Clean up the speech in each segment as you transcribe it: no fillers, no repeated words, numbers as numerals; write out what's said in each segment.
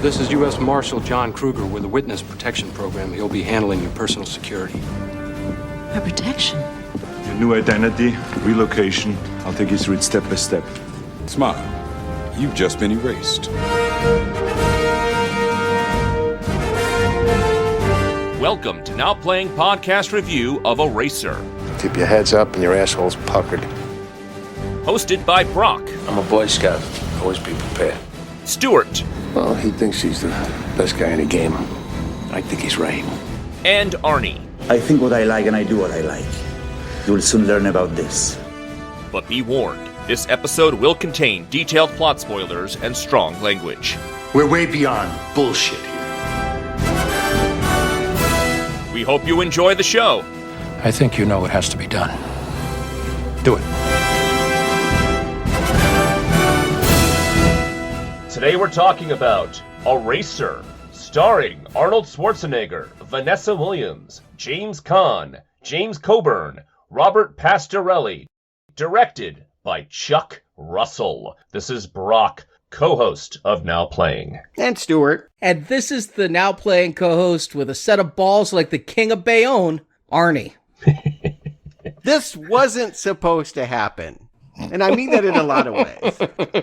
This is US Marshal John Kruger with the Witness Protection Program. He'll be handling your personal security. My protection? Your new identity, relocation. I'll take you through it step by step. Smile. You've just been erased. Welcome to Now Playing Podcast Review of Eraser. Keep your heads up and your assholes puckered. Hosted by Brock. I'm a Boy Scout. Always be prepared. Stuart. Well, he thinks he's the best guy in the game. I think he's right. And Arnie. I think what I like and I do what I like. You'll soon learn about this. But be warned, this episode will contain detailed plot spoilers and strong language. We're way beyond bullshit here. We hope you enjoy the show. I think you know what has to be done. Do it. Today we're talking about Eraser, starring Arnold Schwarzenegger, Vanessa Williams, James Caan, James Coburn, Robert Pastorelli, directed by Chuck Russell. This is Brock, co-host of Now Playing. And Stuart. And this is the Now Playing co-host with a set of balls like the King of Bayonne, Arnie. This wasn't supposed to happen. And I mean that in a lot of ways.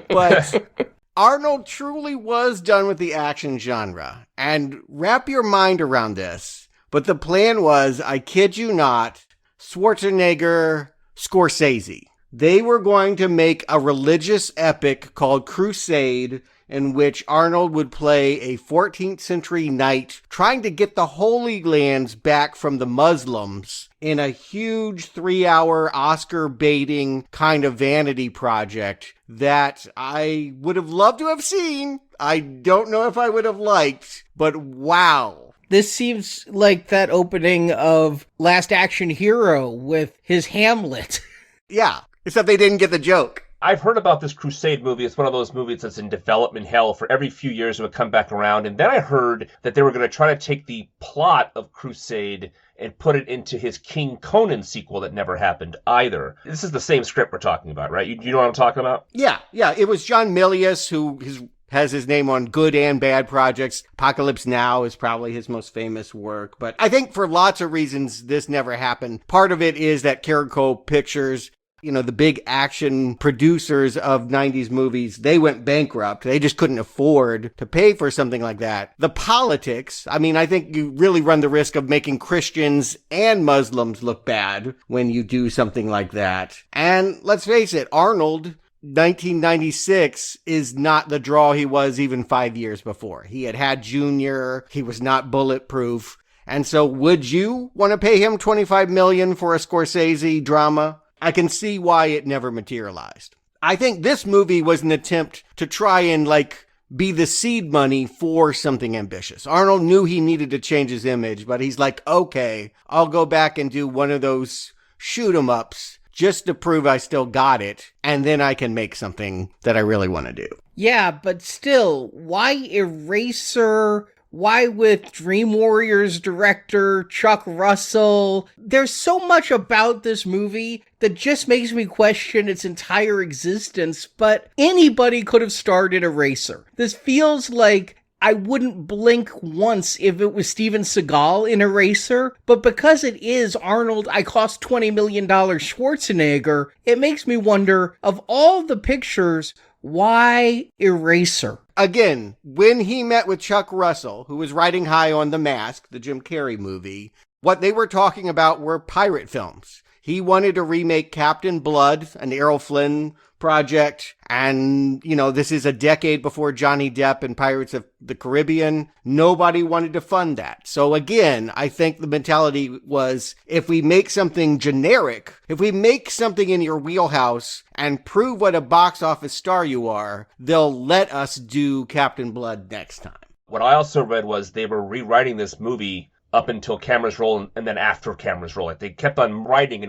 But Arnold truly was done with the action genre. And wrap your mind around this. But the plan was, I kid you not, Schwarzenegger, Scorsese. They were going to make a religious epic called Crusade, in which Arnold would play a 14th century knight trying to get the Holy Lands back from the Muslims in a huge 3-hour Oscar-baiting kind of vanity project that I would have loved to have seen. I don't know if I would have liked, but wow. This seems like that opening of Last Action Hero with his Hamlet. Yeah, except they didn't get the joke. I've heard about this Crusade movie. It's one of those movies that's in development hell. For every few years it would come back around. And then I heard that they were going to try to take the plot of Crusade and put it into his King Conan sequel that never happened either. This is the same script we're talking about, right? You know what I'm talking about? Yeah. It was John Milius who has his name on good and bad projects. Apocalypse Now is probably his most famous work. But I think for lots of reasons, this never happened. Part of it is that Carrico Pictures, the big action producers of 90s movies, they went bankrupt. They just couldn't afford to pay for something like that. The politics, I think you really run the risk of making Christians and Muslims look bad when you do something like that. And let's face it, Arnold, 1996, is not the draw he was even 5 years before. He had Junior, he was not bulletproof. And so would you want to pay him $25 million for a Scorsese drama? I can see why it never materialized. I think this movie was an attempt to try and be the seed money for something ambitious. Arnold knew he needed to change his image, but he's like, okay, I'll go back and do one of those shoot 'em ups just to prove I still got it, and then I can make something that I really want to do. Yeah, but still, why Eraser? Why with Dream Warriors director Chuck Russell? There's so much about this movie that just makes me question its entire existence, but anybody could have starred in Eraser. This feels like I wouldn't blink once if it was Steven Seagal in Eraser, but because it is Arnold, I cost $20 million Schwarzenegger, it makes me wonder, of all the pictures, why Eraser? Again, when he met with Chuck Russell, who was riding high on The Mask, the Jim Carrey movie, what they were talking about were pirate films. He wanted to remake Captain Blood, an Errol Flynn project, and, this is a decade before Johnny Depp and Pirates of the Caribbean. Nobody wanted to fund that. So again, I think the mentality was, if we make something generic, if we make something in your wheelhouse and prove what a box office star you are, they'll let us do Captain Blood next time. What I also read was they were rewriting this movie up until cameras roll and then after cameras roll. They kept on writing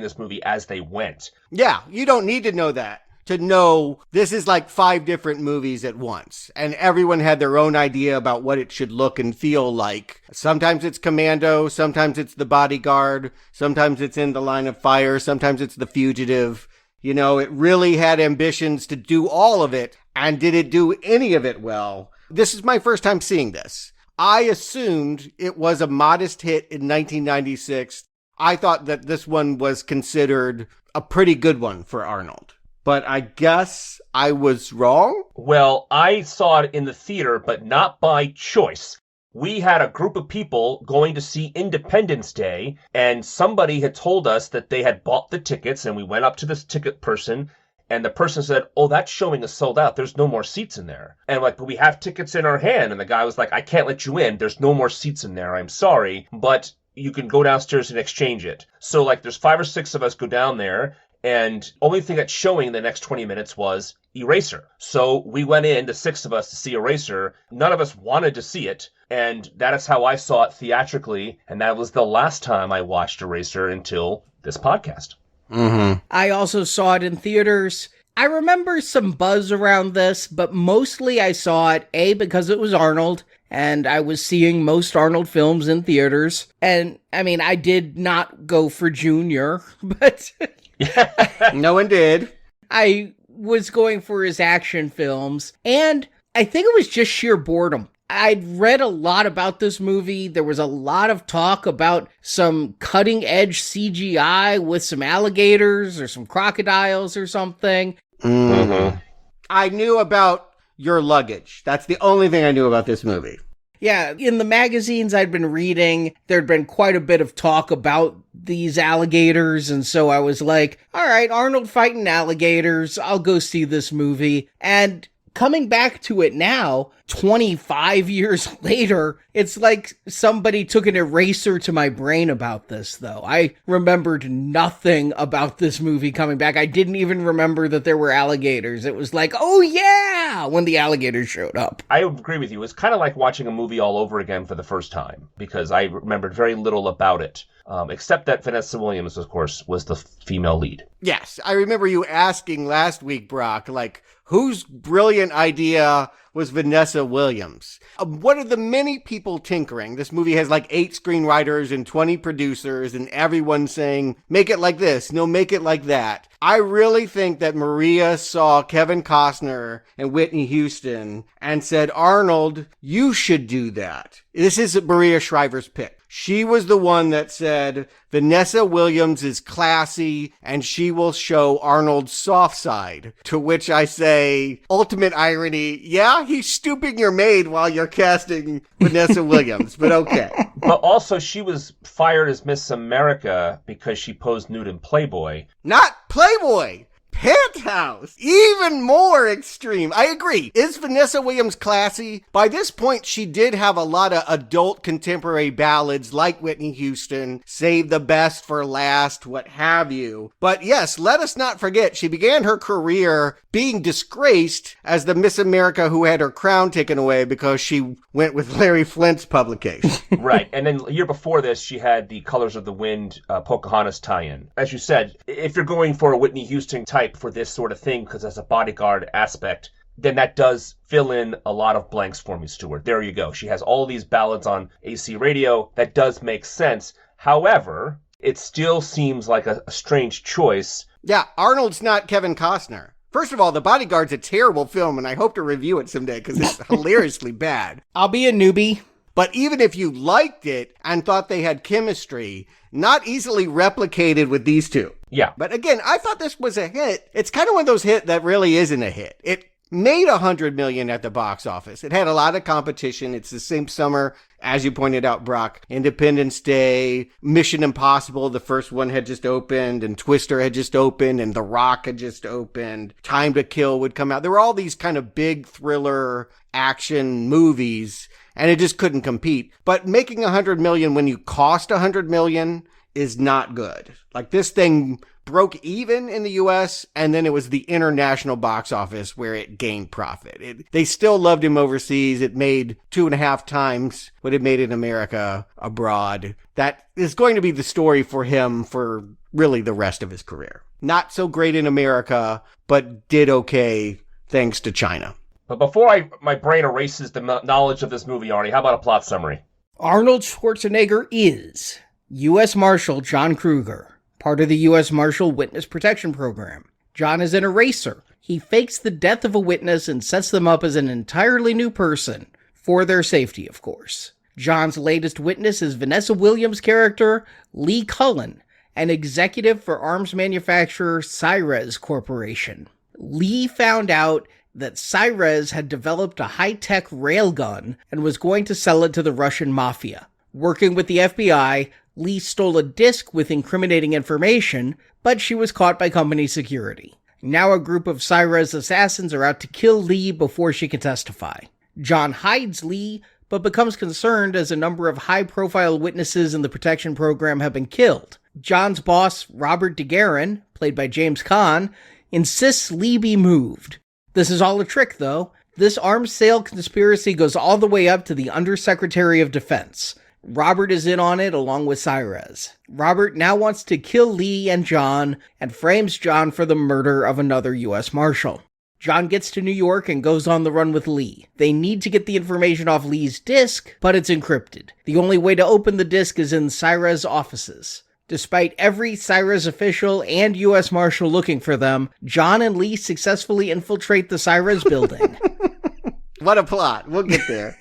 this movie as they went. Yeah, you don't need to know that to know this is like 5 different movies at once. And everyone had their own idea about what it should look and feel like. Sometimes it's Commando, sometimes it's The Bodyguard, sometimes it's In the Line of Fire, sometimes it's The Fugitive. It really had ambitions to do all of it. And did it do any of it well? This is my first time seeing this. I assumed it was a modest hit in 1996. I thought that this one was considered a pretty good one for Arnold. But I guess I was wrong? Well, I saw it in the theater, but not by choice. We had a group of people going to see Independence Day, and somebody had told us that they had bought the tickets, and we went up to this ticket person, and the person said, oh, that showing is sold out. There's no more seats in there. And like, but we have tickets in our hand. And the guy was like, I can't let you in. There's no more seats in there. I'm sorry, but you can go downstairs and exchange it. So like, there's 5 or 6 of us go down there. And only thing that's showing the next 20 minutes was Eraser. So we went in, the 6 of us, to see Eraser. None of us wanted to see it. And that is how I saw it theatrically. And that was the last time I watched Eraser until this podcast. Mm-hmm. I also saw it in theaters. I remember some buzz around this, but mostly I saw it, A, because it was Arnold, and I was seeing most Arnold films in theaters. And, I mean, I did not go for Junior, but... No one did. I was going for his action films, and I think it was just sheer boredom. I'd read a lot about this movie. There was a lot of talk about some cutting-edge CGI with some alligators or some crocodiles or something. Mm-hmm. I knew about your luggage. That's the only thing I knew about this movie. Yeah, in the magazines I'd been reading, there'd been quite a bit of talk about these alligators, and so I was like, all right, Arnold fighting alligators, I'll go see this movie. And coming back to it now, 25 years later, it's like somebody took an eraser to my brain about this, though. I remembered nothing about this movie coming back. I didn't even remember that there were alligators. It was like, oh yeah, when the alligators showed up. I agree with you. It's kind of like watching a movie all over again for the first time, because I remembered very little about it, except that Vanessa Williams, of course, was the female lead. Yes, I remember you asking last week, Brock, like, whose brilliant idea was Vanessa Williams? One of the many people tinkering. This movie has like 8 screenwriters and 20 producers and everyone saying, make it like this, no, make it like that. I really think that Maria saw Kevin Costner and Whitney Houston and said, Arnold, you should do that. This is Maria Shriver's pick. She was the one that said, Vanessa Williams is classy and she will show Arnold's soft side. To which I say, ultimate irony, yeah, he's stooping your maid while you're casting Vanessa Williams, but okay. But also she was fired as Miss America because she posed nude in Playboy. Not Playboy! Penthouse! Even more extreme. I agree. Is Vanessa Williams classy? By this point, she did have a lot of adult contemporary ballads like Whitney Houston, Save the Best for Last, what have you. But yes, let us not forget, she began her career being disgraced as the Miss America who had her crown taken away because she went with Larry Flint's publication. Right. And then a year before this, she had the Colors of the Wind Pocahontas tie-in. As you said, if you're going for a Whitney Houston type for this sort of thing, because there's a bodyguard aspect, then that does fill in a lot of blanks for me, Stuart. There you go. She has all these ballads on AC radio. That does make sense. However, it still seems like a strange choice. Yeah, Arnold's not Kevin Costner. First of all, The Bodyguard's a terrible film, and I hope to review it someday because it's hilariously bad. I'll be a newbie. But even if you liked it and thought they had chemistry, not easily replicated with these two. Yeah. But again, I thought this was a hit. It's kind of one of those hits that really isn't a hit. It made $100 million at the box office. It had a lot of competition. It's the same summer, as you pointed out, Brock, Independence Day, Mission Impossible, the first one had just opened, and Twister had just opened, and The Rock had just opened. Time to Kill would come out. There were all these kind of big thriller action movies, and it just couldn't compete. But making $100 million when you cost $100 million is not good. Like, this thing broke even in the US, and then it was the international box office where it gained profit. They still loved him overseas. It made 2.5 times what it made in America abroad. That is going to be the story for him for really the rest of his career. Not so great in America, but did okay thanks to China. But before my brain erases the knowledge of this movie, Arnie, how about a plot summary? Arnold Schwarzenegger is US Marshal John Kruger, part of the US Marshal Witness Protection Program. John is an eraser He fakes the death of a witness and sets them up as an entirely new person, for their safety, of course. John's latest witness is Vanessa Williams' character, Lee Cullen, an executive for arms manufacturer Cyrez Corporation. Lee found out that Cyrez had developed a high-tech railgun and was going to sell it to the Russian mafia. Working with the FBI, Lee stole a disc with incriminating information, but she was caught by company security. Now a group of Cyrez assassins are out to kill Lee before she can testify. John hides Lee, but becomes concerned as a number of high-profile witnesses in the protection program have been killed. John's boss, Robert DeGuerin, played by James Caan, insists Lee be moved. This is all a trick, though. This arms sale conspiracy goes all the way up to the Undersecretary of Defense. Robert is in on it along with Cyrez. Robert now wants to kill Lee and John, and frames John for the murder of another US Marshal. John gets to New York and goes on the run with Lee. They need to get the information off Lee's disk, but it's encrypted. The only way to open the disk is in Cyrez offices. Despite every Cyrez official and US Marshal looking for them, John and Lee successfully infiltrate the Cyrez building. What a plot. We'll get there.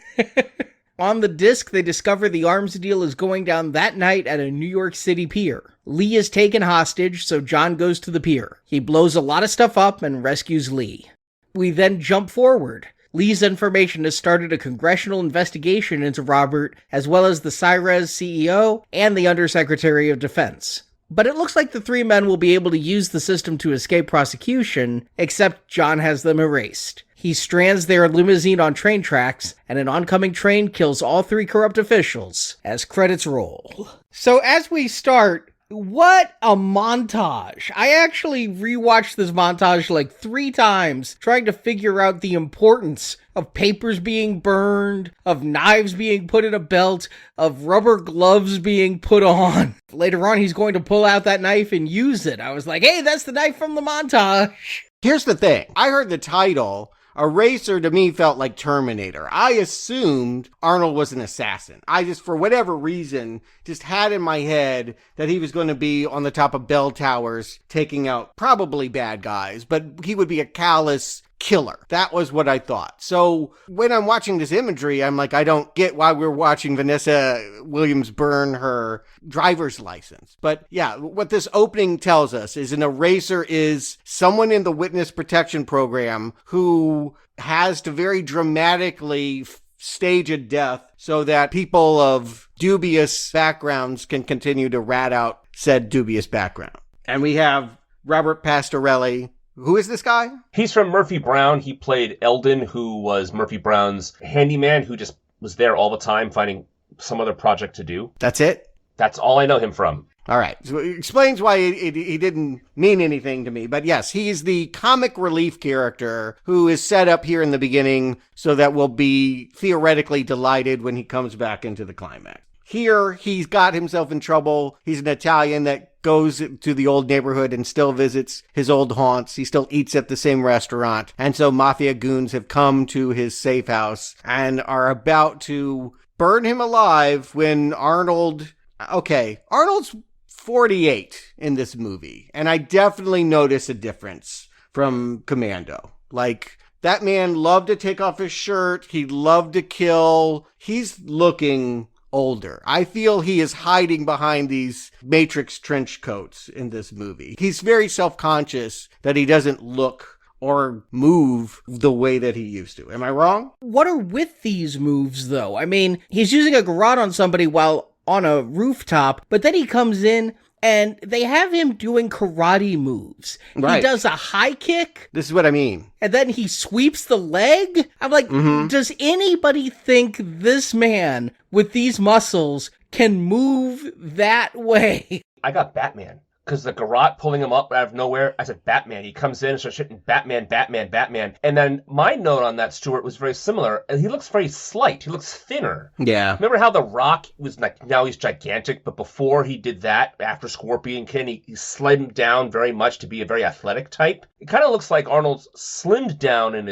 On the disk, they discover the arms deal is going down that night at a New York City pier. Lee is taken hostage, so John goes to the pier. He blows a lot of stuff up and rescues Lee. We then jump forward. Lee's information has started a congressional investigation into Robert, as well as the Cyrez CEO and the Undersecretary of Defense. But it looks like the three men will be able to use the system to escape prosecution, except John has them erased. He strands their limousine on train tracks, and an oncoming train kills all three corrupt officials, as credits roll. So as we start, what a montage. I actually rewatched this montage like 3 times, trying to figure out the importance of papers being burned, of knives being put in a belt, of rubber gloves being put on. Later on, he's going to pull out that knife and use it. I was like, hey, that's the knife from the montage. Here's the thing. I heard the title. Eraser to me felt like Terminator. I assumed Arnold was an assassin. I just, for whatever reason, just had in my head that he was going to be on the top of bell towers taking out probably bad guys, but he would be a callous killer. That was what I thought. So when I'm watching this imagery, I'm like, I don't get why we're watching Vanessa Williams burn her driver's license. But yeah, what this opening tells us is an eraser is someone in the witness protection program who has to very dramatically stage a death so that people of dubious backgrounds can continue to rat out said dubious background. And we have Robert Pastorelli. Who is this guy? He's from Murphy Brown. He played Eldon, who was Murphy Brown's handyman, who just was there all the time finding some other project to do. That's it? That's all I know him from. All right. So it explains why he didn't mean anything to me. But yes, he's the comic relief character who is set up here in the beginning so that we'll be theoretically delighted when he comes back into the climax. Here, he's got himself in trouble. He's an Italian that goes to the old neighborhood and still visits his old haunts. He still eats at the same restaurant. And so mafia goons have come to his safe house and are about to burn him alive when Arnold's 48 in this movie. And I definitely notice a difference from Commando. Like, that man loved to take off his shirt. He loved to kill. He's looking older. I feel he is hiding behind these Matrix trench coats in this movie. He's very self-conscious that he doesn't look or move the way that he used to. Am I wrong? What are with these moves, though? I mean, he's using a garrote on somebody while on a rooftop, but then he comes in and they have him doing karate moves. Right. He does a high kick. This is what I mean. And then he sweeps the leg. I'm like, Does anybody think this man with these muscles can move that way? I got Batman. Because the garrote pulling him up out of nowhere, I said, Batman. He comes in and starts shitting Batman. And then my note on that, Stuart, was very similar. And he looks very slight. He looks thinner. Yeah. Remember how The Rock was like, now he's gigantic, but before he did that, after Scorpion King, he slimmed down very much to be a very athletic type. It kind of looks like Arnold's slimmed down and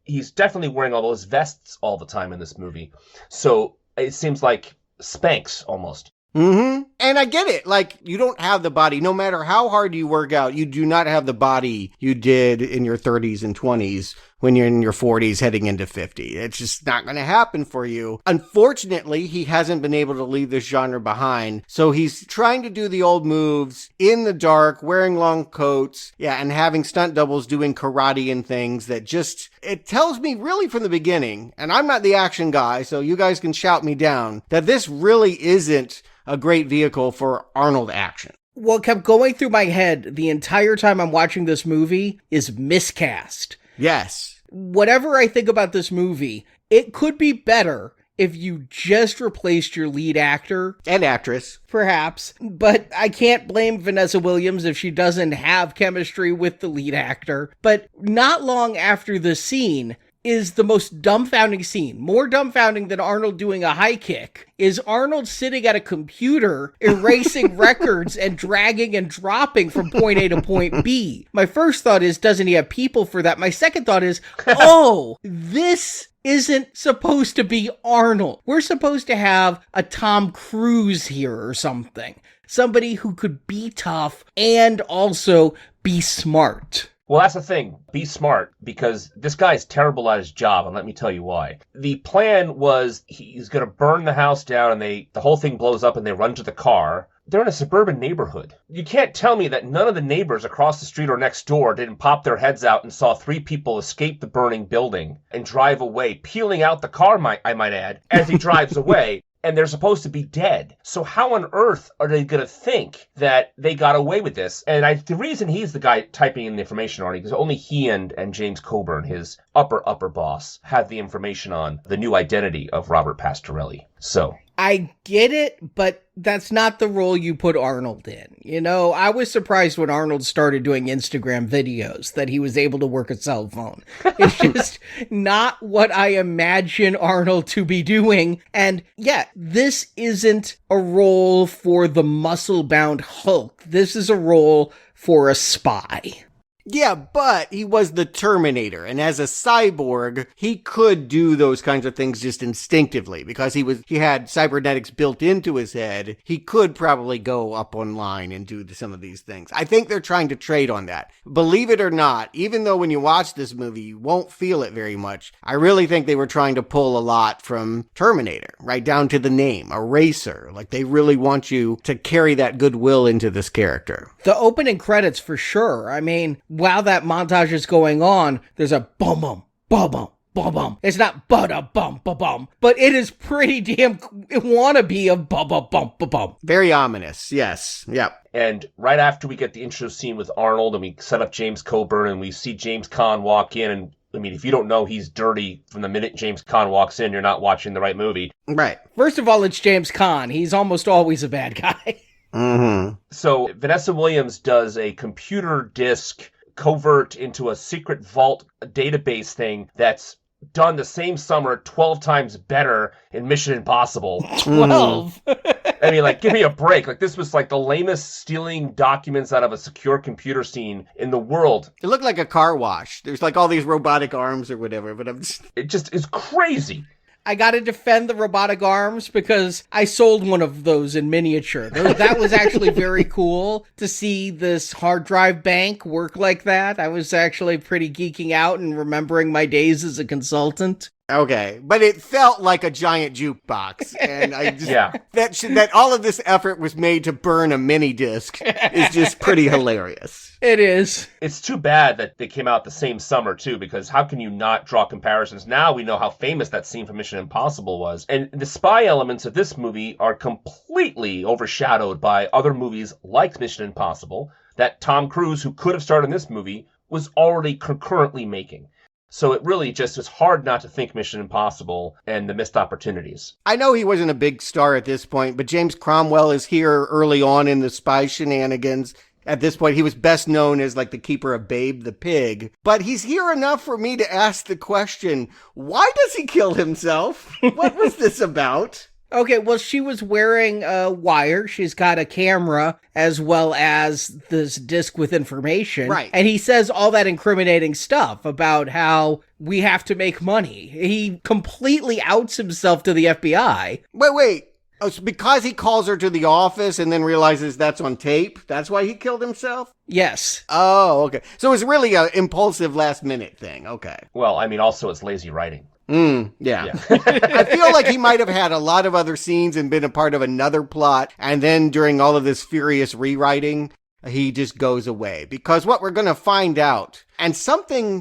he's definitely wearing all those vests all the time in this movie. So it seems like Spanx almost. Mm-hmm. And I get it. Like, you don't have the body. No matter how hard you work out, you do not have the body you did in your 30s and 20s when you're in your 40s heading into 50. It's just not going to happen for you. Unfortunately, he hasn't been able to leave this genre behind. So he's trying to do the old moves in the dark, wearing long coats, and having stunt doubles doing karate and things that just, it tells me really from the beginning, and I'm not the action guy, so you guys can shout me down, that this really isn't a great vehicle for Arnold action. What kept going through my head the entire time I'm watching this movie is miscast. Yes. Whatever I think about this movie, it could be better if you just replaced your lead actor. And actress. Perhaps. But I can't blame Vanessa Williams if she doesn't have chemistry with the lead actor. But not long after the scene is the most dumbfounding scene. More dumbfounding than Arnold doing a high kick is Arnold sitting at a computer erasing records and dragging and dropping from point A to point B. My first thought is, doesn't he have people for that? My second thought is, oh, this isn't supposed to be Arnold. We're supposed to have a Tom Cruise here or something. Somebody who could be tough and also be smart. Well, that's the thing. Be smart, because this guy's terrible at his job, and let me tell you why. The plan was he's going to burn the house down, and the whole thing blows up, and they run to the car. They're in a suburban neighborhood. You can't tell me that none of the neighbors across the street or next door didn't pop their heads out and saw 3 people escape the burning building and drive away, peeling out the car, I might add, as he drives away. And they're supposed to be dead. So how on earth are they going to think that they got away with this? And the reason he's the guy typing in the information, Arnie, because only he and James Coburn, his upper boss, have the information on the new identity of Robert Pastorelli. So I get it, but that's not the role you put Arnold in. You know, I was surprised when Arnold started doing Instagram videos that he was able to work a cell phone. It's just not what I imagine Arnold to be doing. And yeah, this isn't a role for the muscle-bound Hulk. This is a role for a spy. Yeah, but he was the Terminator, and as a cyborg, he could do those kinds of things just instinctively because he had cybernetics built into his head. He could probably go up online and do some of these things. I think they're trying to trade on that. Believe it or not, even though when you watch this movie, you won't feel it very much, I really think they were trying to pull a lot from Terminator, right down to the name, a racer. Like, they really want you to carry that goodwill into this character. The opening credits, for sure. I mean, while that montage is going on, there's a bum bum bum bum bum bum. It's not bada bum bum bum, but it is pretty damn wannabe of bum bum bum bum bum. Very ominous, yes, yep. And right after we get the intro scene with Arnold and we set up James Coburn and we see James Caan walk in, and I mean, if you don't know he's dirty from the minute James Caan walks in, you're not watching the right movie. Right. First of all, it's James Caan. He's almost always a bad guy. Mm-hmm. So Vanessa Williams does a computer disk covert into a secret vault database thing that's done the same summer 12 times better in Mission Impossible. 12? I mean, like, give me a break. Like, this was like the lamest stealing documents out of a secure computer scene in the world. It looked like a car wash. There's like all these robotic arms or whatever, but it just is crazy. I gotta defend the robotic arms because I sold one of those in miniature. That was actually very cool to see this hard drive bank work like that. I was actually pretty geeking out and remembering my days as a consultant. Okay, but it felt like a giant jukebox, and I just that all of this effort was made to burn a mini disc is just pretty hilarious. It is. It's too bad that they came out the same summer too, because how can you not draw comparisons? Now we know how famous that scene from Mission Impossible was, and the spy elements of this movie are completely overshadowed by other movies like Mission Impossible that Tom Cruise, who could have starred in this movie, was already concurrently making. So it really just is hard not to think Mission Impossible and the missed opportunities. I know he wasn't a big star at this point, but James Cromwell is here early on in the spy shenanigans. At this point, he was best known as like the keeper of Babe the pig. But he's here enough for me to ask the question, why does he kill himself? What was this about? Okay, well, she was wearing a wire. She's got a camera as well as this disc with information. Right. And he says all that incriminating stuff about how we have to make money. He completely outs himself to the FBI. Wait. Oh, so because he calls her to the office and then realizes that's on tape, that's why he killed himself? Yes. Oh, okay. So it was really an impulsive last-minute thing. Okay. Well, I mean, also it's lazy writing. Yeah. I feel like he might have had a lot of other scenes and been a part of another plot, and then during all of this furious rewriting, he just goes away. Because what we're going to find out, and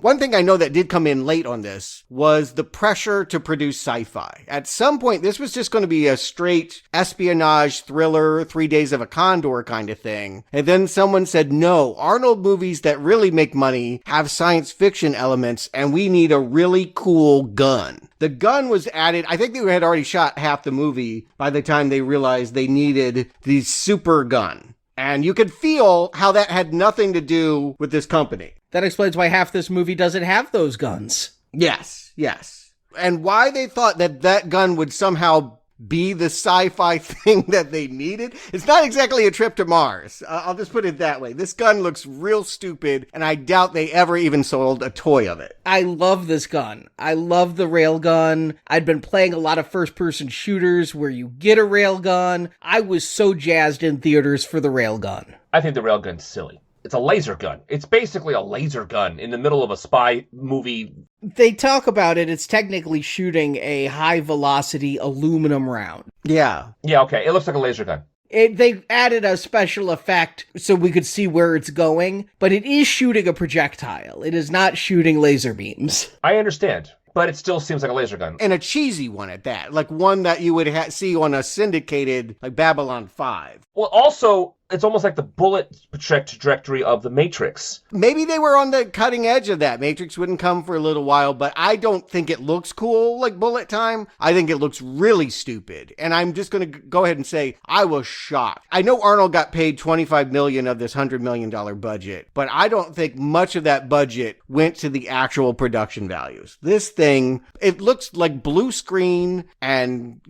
one thing I know that did come in late on this, was the pressure to produce sci-fi. At some point, this was just going to be a straight espionage thriller, 3 Days of a Condor kind of thing. And then someone said, no, Arnold movies that really make money have science fiction elements, and we need a really cool gun. The gun was added, I think they had already shot half the movie by the time they realized they needed the super gun. And you could feel how that had nothing to do with this company. That explains why half this movie doesn't have those guns. Yes. And why they thought that gun would somehow be the sci-fi thing that they needed. It's not exactly a trip to Mars. I'll just put it that way. This gun looks real stupid, and I doubt they ever even sold a toy of it. I love this gun. I love the railgun. I'd been playing a lot of first-person shooters where you get a railgun. I was so jazzed in theaters for the railgun. I think the railgun's silly. It's a laser gun. It's basically a laser gun in the middle of a spy movie. They talk about it. It's technically shooting a high-velocity aluminum round. Yeah. Yeah, okay. It looks like a laser gun. They added a special effect so we could see where it's going, but it is shooting a projectile. It is not shooting laser beams. I understand, but it still seems like a laser gun. And a cheesy one at that. Like one that you would see on a syndicated, like Babylon 5. Well, also, it's almost like the bullet trajectory of the Matrix. Maybe they were on the cutting edge of that. Matrix wouldn't come for a little while, but I don't think it looks cool like bullet time. I think it looks really stupid. And I'm just going to go ahead and say I was shocked. I know Arnold got paid $25 million of this $100 million budget, but I don't think much of that budget went to the actual production values. This thing, it looks like blue screen and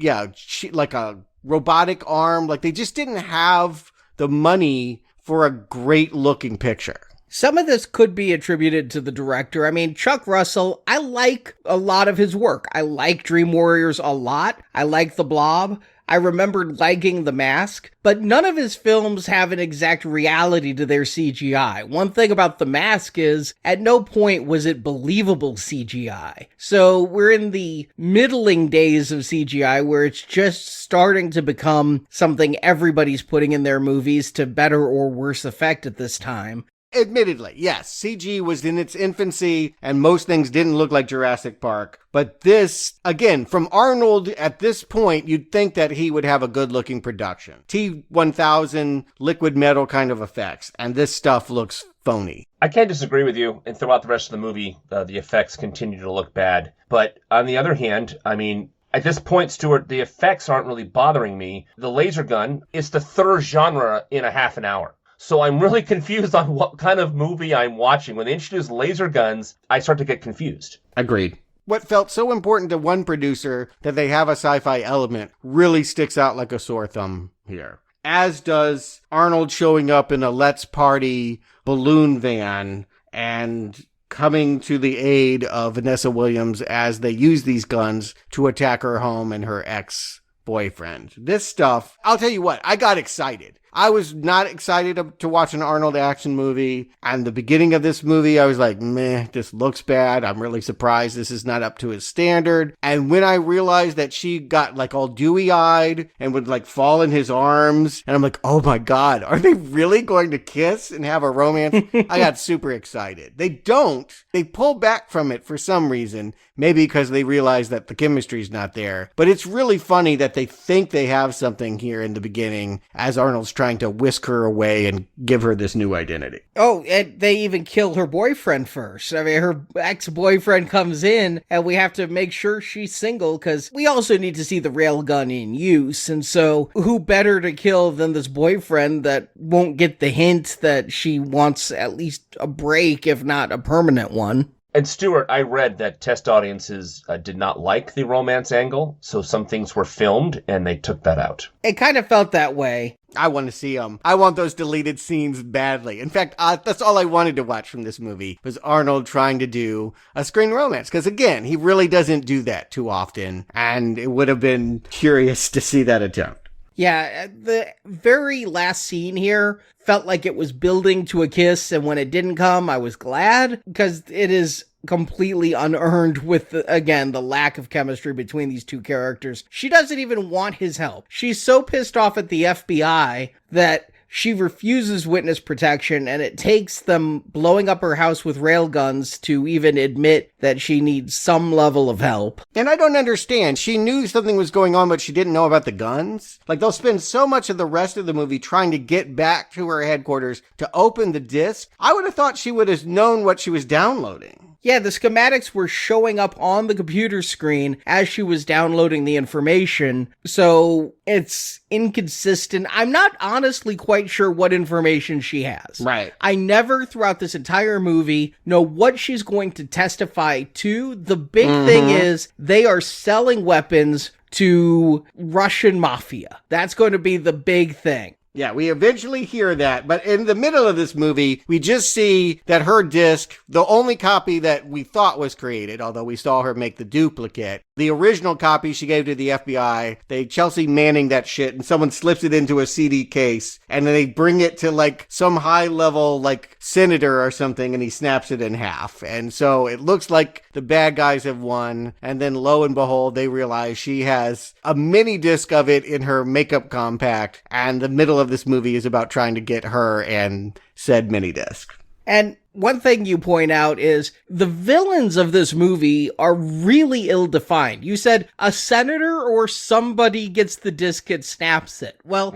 like a robotic arm. Like they just didn't have the money for a great looking picture. Some of this could be attributed to the director. I mean, Chuck Russell, I like a lot of his work. I like Dream Warriors a lot. I like The Blob. I remember liking The Mask, but none of his films have an exact reality to their CGI. One thing about The Mask is, at no point was it believable CGI. So we're in the middling days of CGI where it's just starting to become something everybody's putting in their movies to better or worse effect at this time. Admittedly, yes, CG was in its infancy and most things didn't look like Jurassic Park. But this, again, from Arnold at this point, you'd think that he would have a good looking production. T-1000 liquid metal kind of effects. And this stuff looks phony. I can't disagree with you. And throughout the rest of the movie, the effects continue to look bad. But on the other hand, I mean, at this point, Stuart, the effects aren't really bothering me. The laser gun is the third genre in a half an hour. So I'm really confused on what kind of movie I'm watching. When they introduce laser guns, I start to get confused. Agreed. What felt so important to one producer that they have a sci-fi element really sticks out like a sore thumb here. As does Arnold showing up in a Let's Party balloon van and coming to the aid of Vanessa Williams as they use these guns to attack her home and her ex-boyfriend. This stuff, I'll tell you what, I got excited. I was not excited to watch an Arnold action movie. And the beginning of this movie, I was like, meh, this looks bad. I'm really surprised this is not up to his standard. And when I realized that she got like all dewy-eyed and would like fall in his arms, and I'm like, oh my God, are they really going to kiss and have a romance? I got super excited. They don't. They pull back from it for some reason. Maybe because they realize that the chemistry's not there. But it's really funny that they think they have something here in the beginning as Arnold's trying to whisk her away and give her this new identity. Oh, and they even kill her boyfriend first. I mean, her ex-boyfriend comes in and we have to make sure she's single because we also need to see the railgun in use. And so who better to kill than this boyfriend that won't get the hint that she wants at least a break, if not a permanent one? And Stuart, I read that test audiences did not like the romance angle, so some things were filmed and they took that out. It kind of felt that way. I want to see them. I want those deleted scenes badly. In fact, that's all I wanted to watch from this movie was Arnold trying to do a screen romance. Because again, he really doesn't do that too often. And it would have been curious to see that attempt. Yeah, the very last scene here felt like it was building to a kiss, and when it didn't come, I was glad, because it is completely unearned with, again, the lack of chemistry between these two characters. She doesn't even want his help. She's so pissed off at the FBI that she refuses witness protection, and it takes them blowing up her house with railguns to even admit that she needs some level of help. And I don't understand. She knew something was going on, but she didn't know about the guns. Like, they'll spend so much of the rest of the movie trying to get back to her headquarters to open the disc. I would have thought she would have known what she was downloading. Yeah, the schematics were showing up on the computer screen as she was downloading the information, so it's inconsistent. I'm not honestly quite sure what information she has. Right. I never, throughout this entire movie, know what she's going to testify to. The big thing is they are selling weapons to Russian mafia. That's going to be the big thing. Yeah, we eventually hear that, but in the middle of this movie, we just see that her disc, the only copy that we thought was created, although we saw her make the duplicate, the original copy she gave to the FBI, they Chelsea Manning that shit, and someone slips it into a CD case, and then they bring it to like some high level like senator or something, and he snaps it in half. And so it looks like the bad guys have won, and then lo and behold, they realize she has a mini disc of it in her makeup compact, and the middle of this movie is about trying to get her and said mini disc. And one thing you point out is the villains of this movie are really ill-defined. You said a senator or somebody gets the disc and snaps it. Well,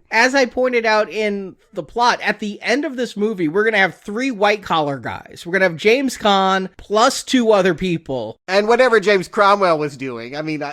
as I pointed out in the plot, at the end of this movie, we're going to have 3 white-collar guys. We're going to have James Caan plus 2 other people. And whatever James Cromwell was doing, I mean,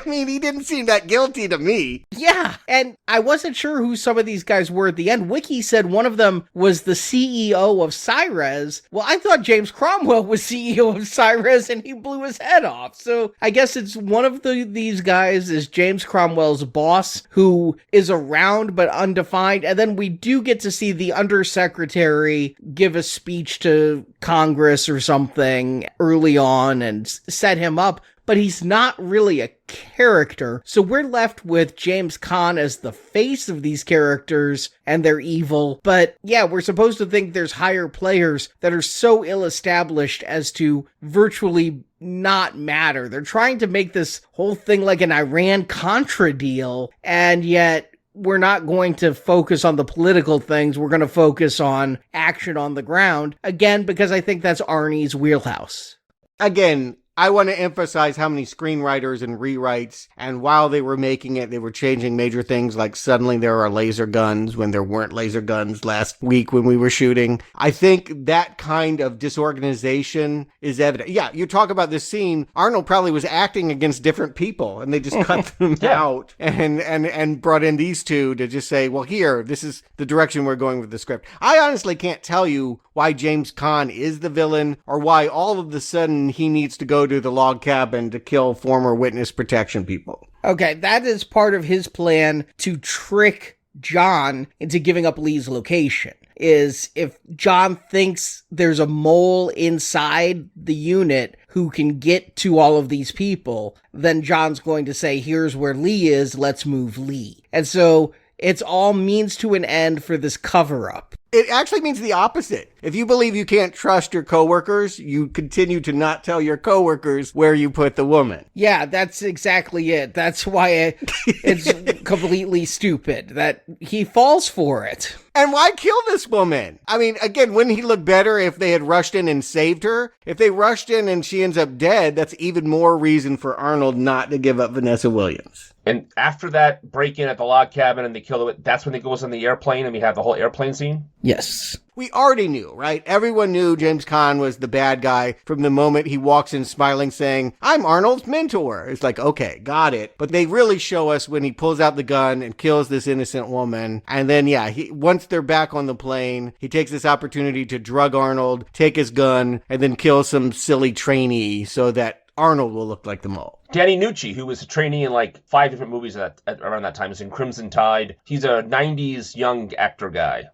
he didn't seem that guilty to me. Yeah, and I wasn't sure who some of these guys were at the end. Wiki said one of them was the CEO of Cyrez. Well, I thought James Cromwell was CEO of Cyrez and he blew his head off. So I guess it's one of these guys is James Cromwell's boss who is around but undefined. And then we do get to see the undersecretary give a speech to Congress or something early on and set him up. But he's not really a character. So we're left with James Caan as the face of these characters, and they're evil. But yeah, we're supposed to think there's higher players that are so ill-established as to virtually not matter. They're trying to make this whole thing like an Iran-Contra deal, and yet we're not going to focus on the political things. We're going to focus on action on the ground. Again, because I think that's Arnie's wheelhouse. Again, I want to emphasize how many screenwriters and rewrites, and while they were making it, they were changing major things, like suddenly there are laser guns when there weren't laser guns last week when we were shooting. I think that kind of disorganization is evident. Yeah, you talk about this scene, Arnold probably was acting against different people, and they just cut them out and brought in these two to just say, well, here, this is the direction we're going with the script. I honestly can't tell you why James Caan is the villain, or why all of a sudden he needs to go to the log cabin to kill former witness protection people. Okay, that is part of his plan to trick John into giving up Lee's location. Is if John thinks there's a mole inside the unit who can get to all of these people, then John's going to say, here's where Lee is, let's move Lee. And so it's all means to an end for this cover-up. It actually means the opposite. If you believe you can't trust your coworkers, you continue to not tell your coworkers where you put the woman. Yeah, that's exactly it. That's why it's completely stupid that he falls for it. And why kill this woman? I mean, again, wouldn't he look better if they had rushed in and saved her? If they rushed in and she ends up dead, that's even more reason for Arnold not to give up Vanessa Williams. And after that break-in at the log cabin and they kill it, that's when they goes on the airplane and we have the whole airplane scene? Yes. We already knew, right? Everyone knew James Caan was the bad guy from the moment he walks in smiling saying, I'm Arnold's mentor. It's like, okay, got it. But they really show us when he pulls out the gun and kills this innocent woman. And then, yeah, once they're back on the plane, he takes this opportunity to drug Arnold, take his gun, and then kill some silly trainee so that Arnold will look like the mole. Danny Nucci, who was a trainee in like 5 different movies around that time, was in Crimson Tide. He's a 90s young actor guy.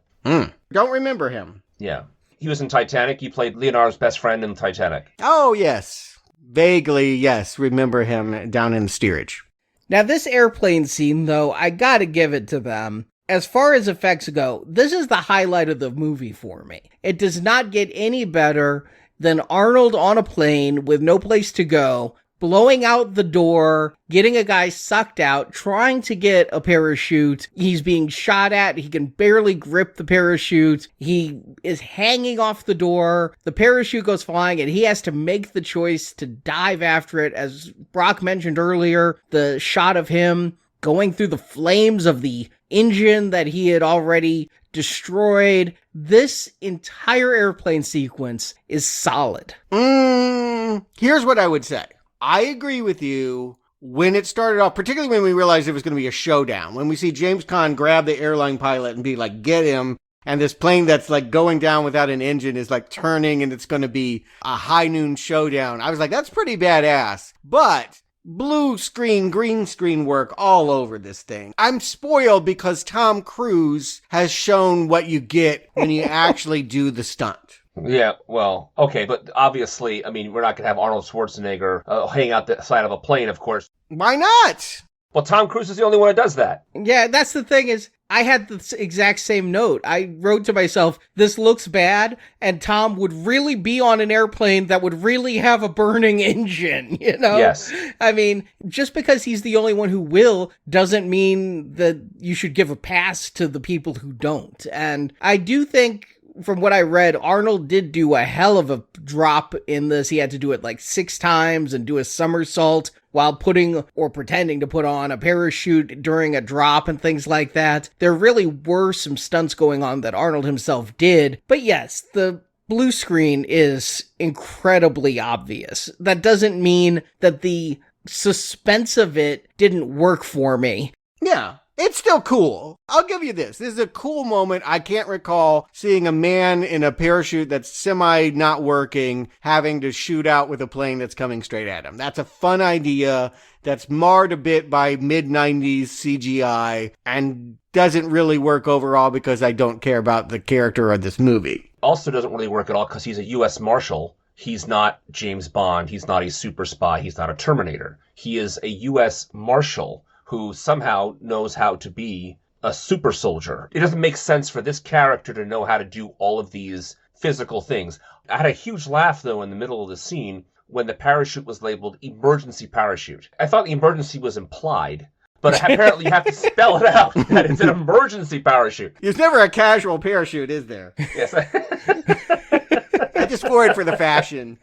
Don't remember him. Yeah. He was in Titanic. He played Leonardo's best friend in Titanic. Oh, yes. Vaguely, yes. Remember him down in the steerage. Now, this airplane scene, though, I gotta give it to them. As far as effects go, this is the highlight of the movie for me. It does not get any better than Arnold on a plane with no place to go, blowing out the door, getting a guy sucked out, trying to get a parachute. He's being shot at. He can barely grip the parachute. He is hanging off the door. The parachute goes flying and he has to make the choice to dive after it. As Brock mentioned earlier, the shot of him going through the flames of the engine that he had already destroyed. This entire airplane sequence is solid. Here's what I would say. I agree with you when it started off, particularly when we realized it was going to be a showdown. When we see James Caan grab the airline pilot and be like, get him. And this plane that's like going down without an engine is like turning and it's going to be a high noon showdown. I was like, that's pretty badass. But blue screen, green screen work all over this thing. I'm spoiled because Tom Cruise has shown what you get when you actually do the stunt. Yeah, well, okay, but obviously, I mean, we're not going to have Arnold Schwarzenegger hang out the side of a plane, of course. Why not? Well, Tom Cruise is the only one that does that. Yeah, that's the thing is, I had the exact same note. I wrote to myself, this looks bad, and Tom would really be on an airplane that would really have a burning engine, you know? Yes. I mean, just because he's the only one who will doesn't mean that you should give a pass to the people who don't. And I do think, from what I read, Arnold did do a hell of a drop in this. He had to do it like 6 times and do a somersault while putting or pretending to put on a parachute during a drop and things like that. There really were some stunts going on that Arnold himself did. But yes, the blue screen is incredibly obvious. That doesn't mean that the suspense of it didn't work for me. Yeah. It's still cool. I'll give you this. This is a cool moment. I can't recall seeing a man in a parachute that's semi not working having to shoot out with a plane that's coming straight at him. That's a fun idea that's marred a bit by mid-90s CGI and doesn't really work overall because I don't care about the character of this movie. Also doesn't really work at all because he's a US Marshal. He's not James Bond. He's not a super spy. He's not a Terminator. He is a US Marshal who somehow knows how to be a super soldier. It doesn't make sense for this character to know how to do all of these physical things. I had a huge laugh, though, in the middle of the scene when the parachute was labeled emergency parachute. I thought the emergency was implied, but apparently you have to spell it out that it's an emergency parachute. There's never a casual parachute, is there? Yes. I just wore it for the fashion.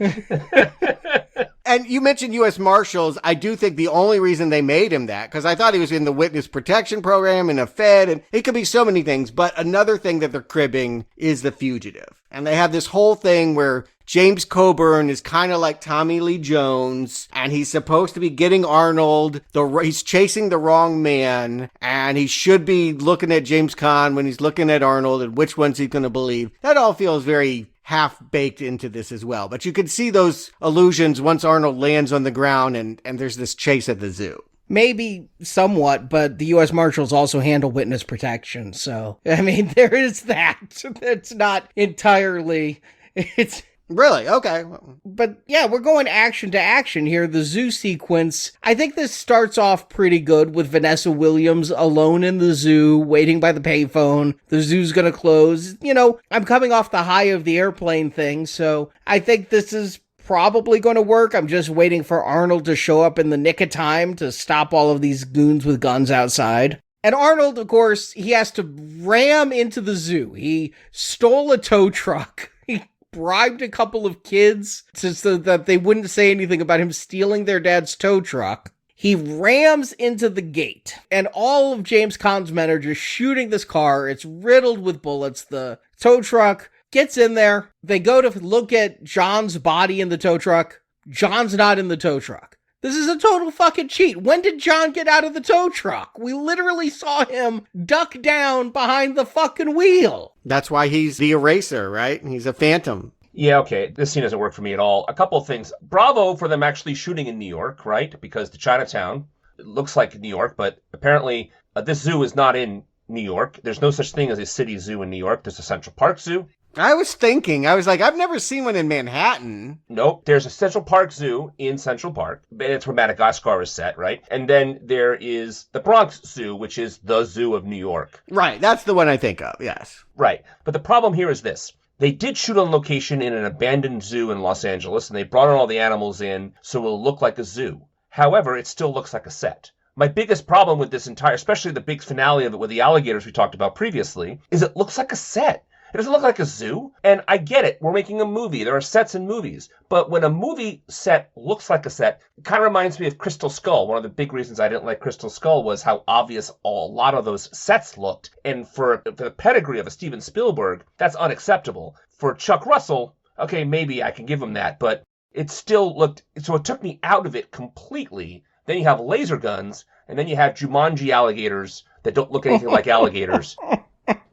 And you mentioned US Marshals. I do think the only reason they made him that, because I thought he was in the witness protection program and a Fed, and it could be so many things. But another thing that they're cribbing is The Fugitive. And they have this whole thing where James Coburn is kind of like Tommy Lee Jones, and he's supposed to be getting Arnold. He's chasing the wrong man, and he should be looking at James Caan when he's looking at Arnold, and which one's he going to believe. That all feels very half-baked into this as well. But you can see those allusions once Arnold lands on the ground and there's this chase at the zoo. Maybe somewhat, but the U.S. Marshals also handle witness protection. So, I mean, there is that. It's not entirely... It's... Really? Okay. But yeah, we're going action to action here. The zoo sequence, I think this starts off pretty good with Vanessa Williams alone in the zoo, waiting by the payphone. The zoo's gonna close. You know, I'm coming off the high of the airplane thing, so I think this is probably going to work. I'm just waiting for Arnold to show up in the nick of time to stop all of these goons with guns outside. And Arnold, of course, he has to ram into the zoo. He stole a tow truck. He bribed a couple of kids so that they wouldn't say anything about him stealing their dad's tow truck. He rams into the gate, and all of James Caan's men are just shooting this car. It's riddled with bullets. The tow truck gets in there. They go to look at John's body in the tow truck. John's not in the tow truck. This is a total fucking cheat. When did John get out of the tow truck? We literally saw him duck down behind the fucking wheel. That's why he's the eraser, right? He's a phantom. Yeah, okay. This scene doesn't work for me at all. A couple of things. Bravo for them actually shooting in New York, right? Because the Chinatown, it looks like New York, but apparently this zoo is not in New York. There's no such thing as a city zoo in New York. There's a Central Park Zoo. I was thinking, I was like, I've never seen one in Manhattan. Nope. There's a Central Park Zoo in Central Park. It's where Madagascar is set, right? And then there is the Bronx Zoo, which is the zoo of New York. Right, that's the one I think of, yes. Right. But the problem here is this. They did shoot on location in an abandoned zoo in Los Angeles, and they brought all the animals in so it'll look like a zoo. However, it still looks like a set. My biggest problem with this entire, especially the big finale of it with the alligators we talked about previously, is it looks like a set. It doesn't look like a zoo. And I get it. We're making a movie. There are sets in movies. But when a movie set looks like a set, it kind of reminds me of Crystal Skull. One of the big reasons I didn't like Crystal Skull was how obvious a lot of those sets looked. And for the pedigree of a Steven Spielberg, that's unacceptable. For Chuck Russell, okay, maybe I can give him that. But it still looked, so it took me out of it completely. Then you have laser guns, and then you have Jumanji alligators that don't look anything like alligators.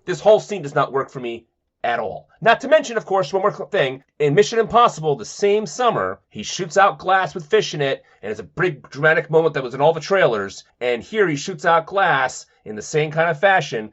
This whole scene does not work for me at all. Not to mention, of course, one more thing. In Mission Impossible, the same summer, he shoots out glass with fish in it, and it's a big dramatic moment that was in all the trailers. And here he shoots out glass in the same kind of fashion.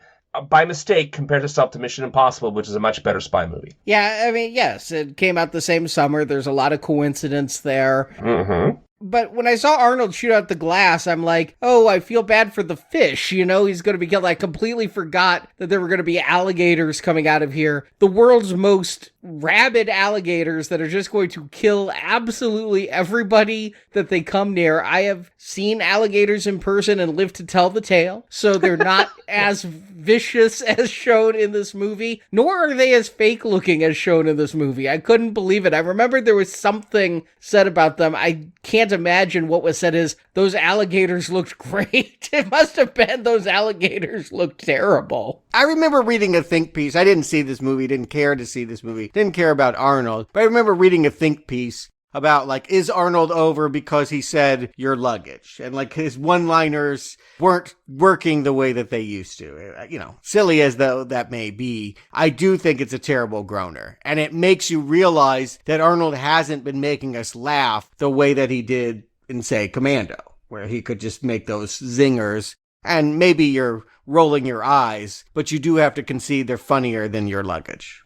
By mistake, compared yourself to Mission Impossible, which is a much better spy movie. Yeah, I mean, yes, it came out the same summer. There's a lot of coincidence there. Mm-hmm. But when I saw Arnold shoot out the glass, I'm like, oh, I feel bad for the fish. You know, he's going to be killed. I completely forgot that there were going to be alligators coming out of here. The world's most rabid alligators that are just going to kill absolutely everybody that they come near. I have seen alligators in person and lived to tell the tale. So they're not as vicious as shown in this movie, nor are they as fake looking as shown in this movie. I couldn't believe it. I remembered there was something said about them. I can't imagine what was said is those alligators looked great. It must have been those alligators looked terrible. I remember reading a think piece. I didn't see this movie, didn't care to see this movie, didn't care about Arnold, but I remember reading a think piece about, like, is Arnold over because he said your luggage? And, like, his one-liners weren't working the way that they used to. You know, silly as though that may be, I do think it's a terrible groaner. And it makes you realize that Arnold hasn't been making us laugh the way that he did in, say, Commando, where he could just make those zingers. And maybe you're rolling your eyes, but you do have to concede they're funnier than your luggage.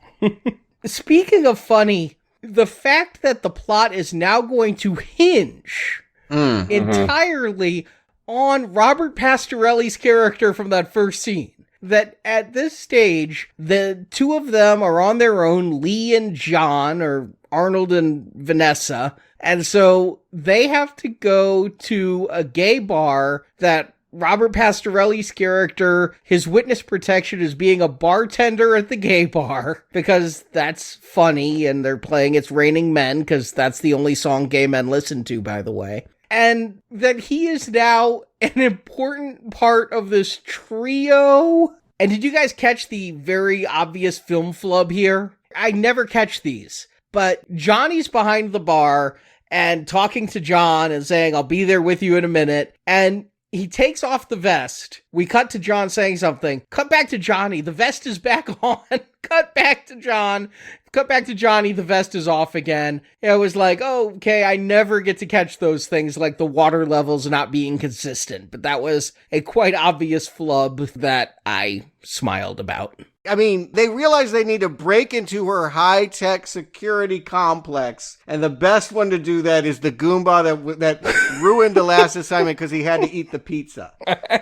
Speaking of funny, the fact that the plot is now going to hinge entirely on Robert Pastorelli's character from that first scene. That at this stage, the two of them are on their own, Lee and John, or Arnold and Vanessa, and so they have to go to a gay bar that Robert Pastorelli's character, his witness protection is being a bartender at the gay bar, because that's funny, and they're playing It's Raining Men, because that's the only song gay men listen to, by the way. And that he is now an important part of this trio. And did you guys catch the very obvious film flub here? I never catch these, but Johnny's behind the bar and talking to John and saying, I'll be there with you in a minute. And he takes off the vest. We cut to John saying something. Cut back to Johnny. The vest is back on. Cut back to John. Cut back to Johnny. The vest is off again. It was like, oh, okay, I never get to catch those things, like the water levels not being consistent. But that was a quite obvious flub that I smiled about. I mean, they realize they need to break into her high-tech security complex, and the best one to do that is the Goomba that ruined the last assignment because he had to eat the pizza.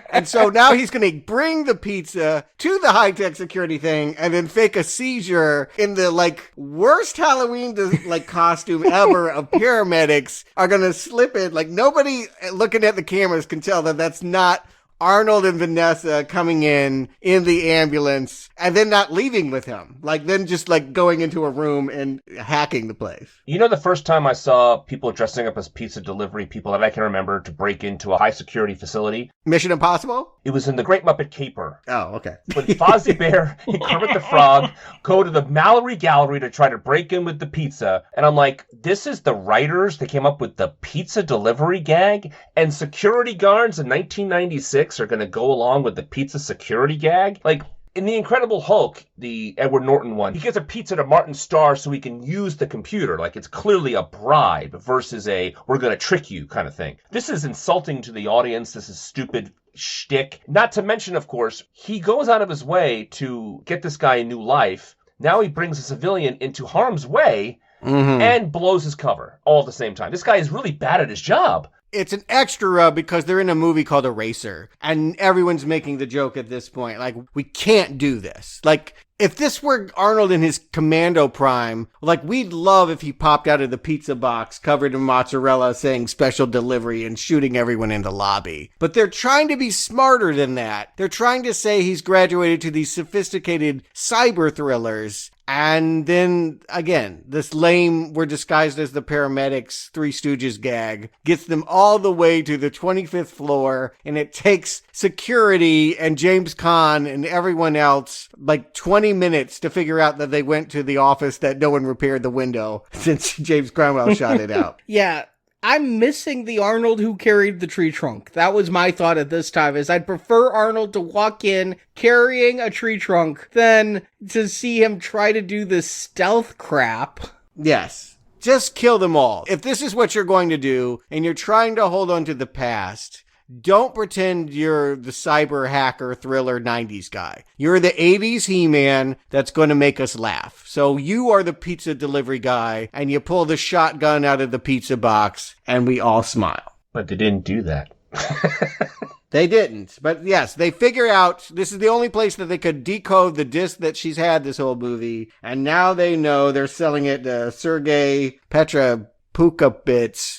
And so now he's going to bring the pizza to the high-tech security thing and then fake a seizure in the, like, worst Halloween, like, costume ever of paramedics are going to slip it. Like, nobody looking at the cameras can tell that that's not Arnold and Vanessa coming in the ambulance and then not leaving with him. Like, then just, like, going into a room and hacking the place. You know, the first time I saw people dressing up as pizza delivery people that I can remember to break into a high-security facility? Mission Impossible? It was in The Great Muppet Caper. Oh, okay. When Fozzie Bear and Kermit the Frog go to the Mallory Gallery to try to break in with the pizza. And I'm like, this is the writers that came up with the pizza delivery gag? And security guards in 1996 are going to go along with the pizza security gag? Like, in The Incredible Hulk, the Edward Norton one, he gives a pizza to Martin Starr so he can use the computer. Like, it's clearly a bribe versus a, we're going to trick you kind of thing. This is insulting to the audience. This is stupid shtick. Not to mention, of course, he goes out of his way to get this guy a new life. Now he brings a civilian into harm's way and blows his cover all at the same time. This guy is really bad at his job. It's an extra because they're in a movie called Eraser, and everyone's making the joke at this point, like, we can't do this. Like, if this were Arnold in his commando prime, like, we'd love if he popped out of the pizza box covered in mozzarella saying special delivery and shooting everyone in the lobby. But they're trying to be smarter than that. They're trying to say he's graduated to these sophisticated cyber thrillers. And then, again, this lame, we're disguised as the paramedics, Three Stooges gag gets them all the way to the 25th floor, and it takes security and James Caan and everyone else like 20 minutes to figure out that they went to the office that no one repaired the window since James Cromwell shot it out. Yeah. I'm missing the Arnold who carried the tree trunk. That was my thought at this time, is I'd prefer Arnold to walk in carrying a tree trunk than to see him try to do this stealth crap. Yes. Just kill them all. If this is what you're going to do and you're trying to hold on to the past, don't pretend you're the cyber hacker thriller 90s guy. You're the 80s He-Man that's going to make us laugh. So you are the pizza delivery guy, and you pull the shotgun out of the pizza box, and we all smile. But they didn't do that. They didn't. But yes, they figure out this is the only place that they could decode the disc that she's had this whole movie. And now they know they're selling it to Sergei Puka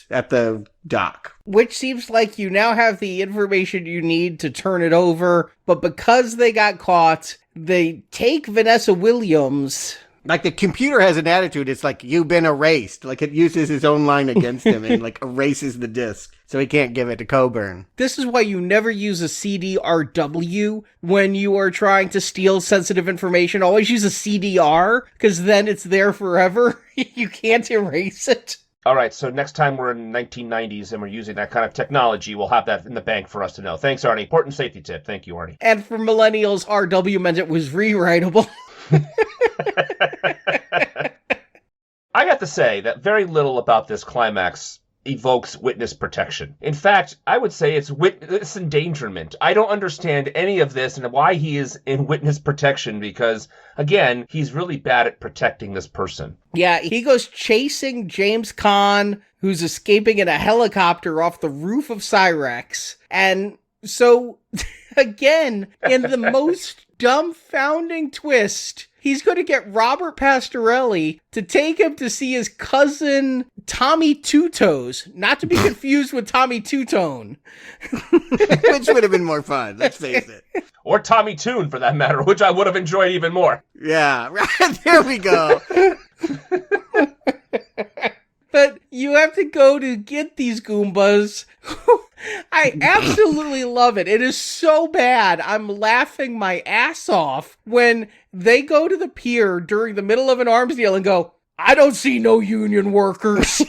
at the dock. Which seems like you now have the information you need to turn it over, but because they got caught, they take Vanessa Williams. Like, the computer has an attitude. It's like, you've been erased. Like, it uses his own line against him and, like, erases the disc so he can't give it to Coburn. This is why you never use a CDRW when you are trying to steal sensitive information. Always use a CDR, because then it's there forever. You can't erase it. All right, so next time we're in 1990s and we're using that kind of technology, we'll have that in the bank for us to know. Thanks, Arnie. Important safety tip. Thank you, Arnie. And for millennials, RW meant it was rewritable. I got to say that very little about this climax evokes witness protection. In fact, I would say it's witness endangerment. I don't understand any of this and why he is in witness protection because, again, he's really bad at protecting this person. Yeah, he goes chasing James Caan, who's escaping in a helicopter off the roof of Cyrex. And so, again, in the most dumbfounding twist, he's going to get Robert Pastorelli to take him to see his cousin Tommy Two Toes, not to be confused with Tommy Two Tone. Which would have been more fun, let's face it. Or Tommy Toon, for that matter, which I would have enjoyed even more. Yeah, right, there we go. But you have to go to get these Goombas. I absolutely love it. It is so bad. I'm laughing my ass off when they go to the pier during the middle of an arms deal and go, I don't see no union workers.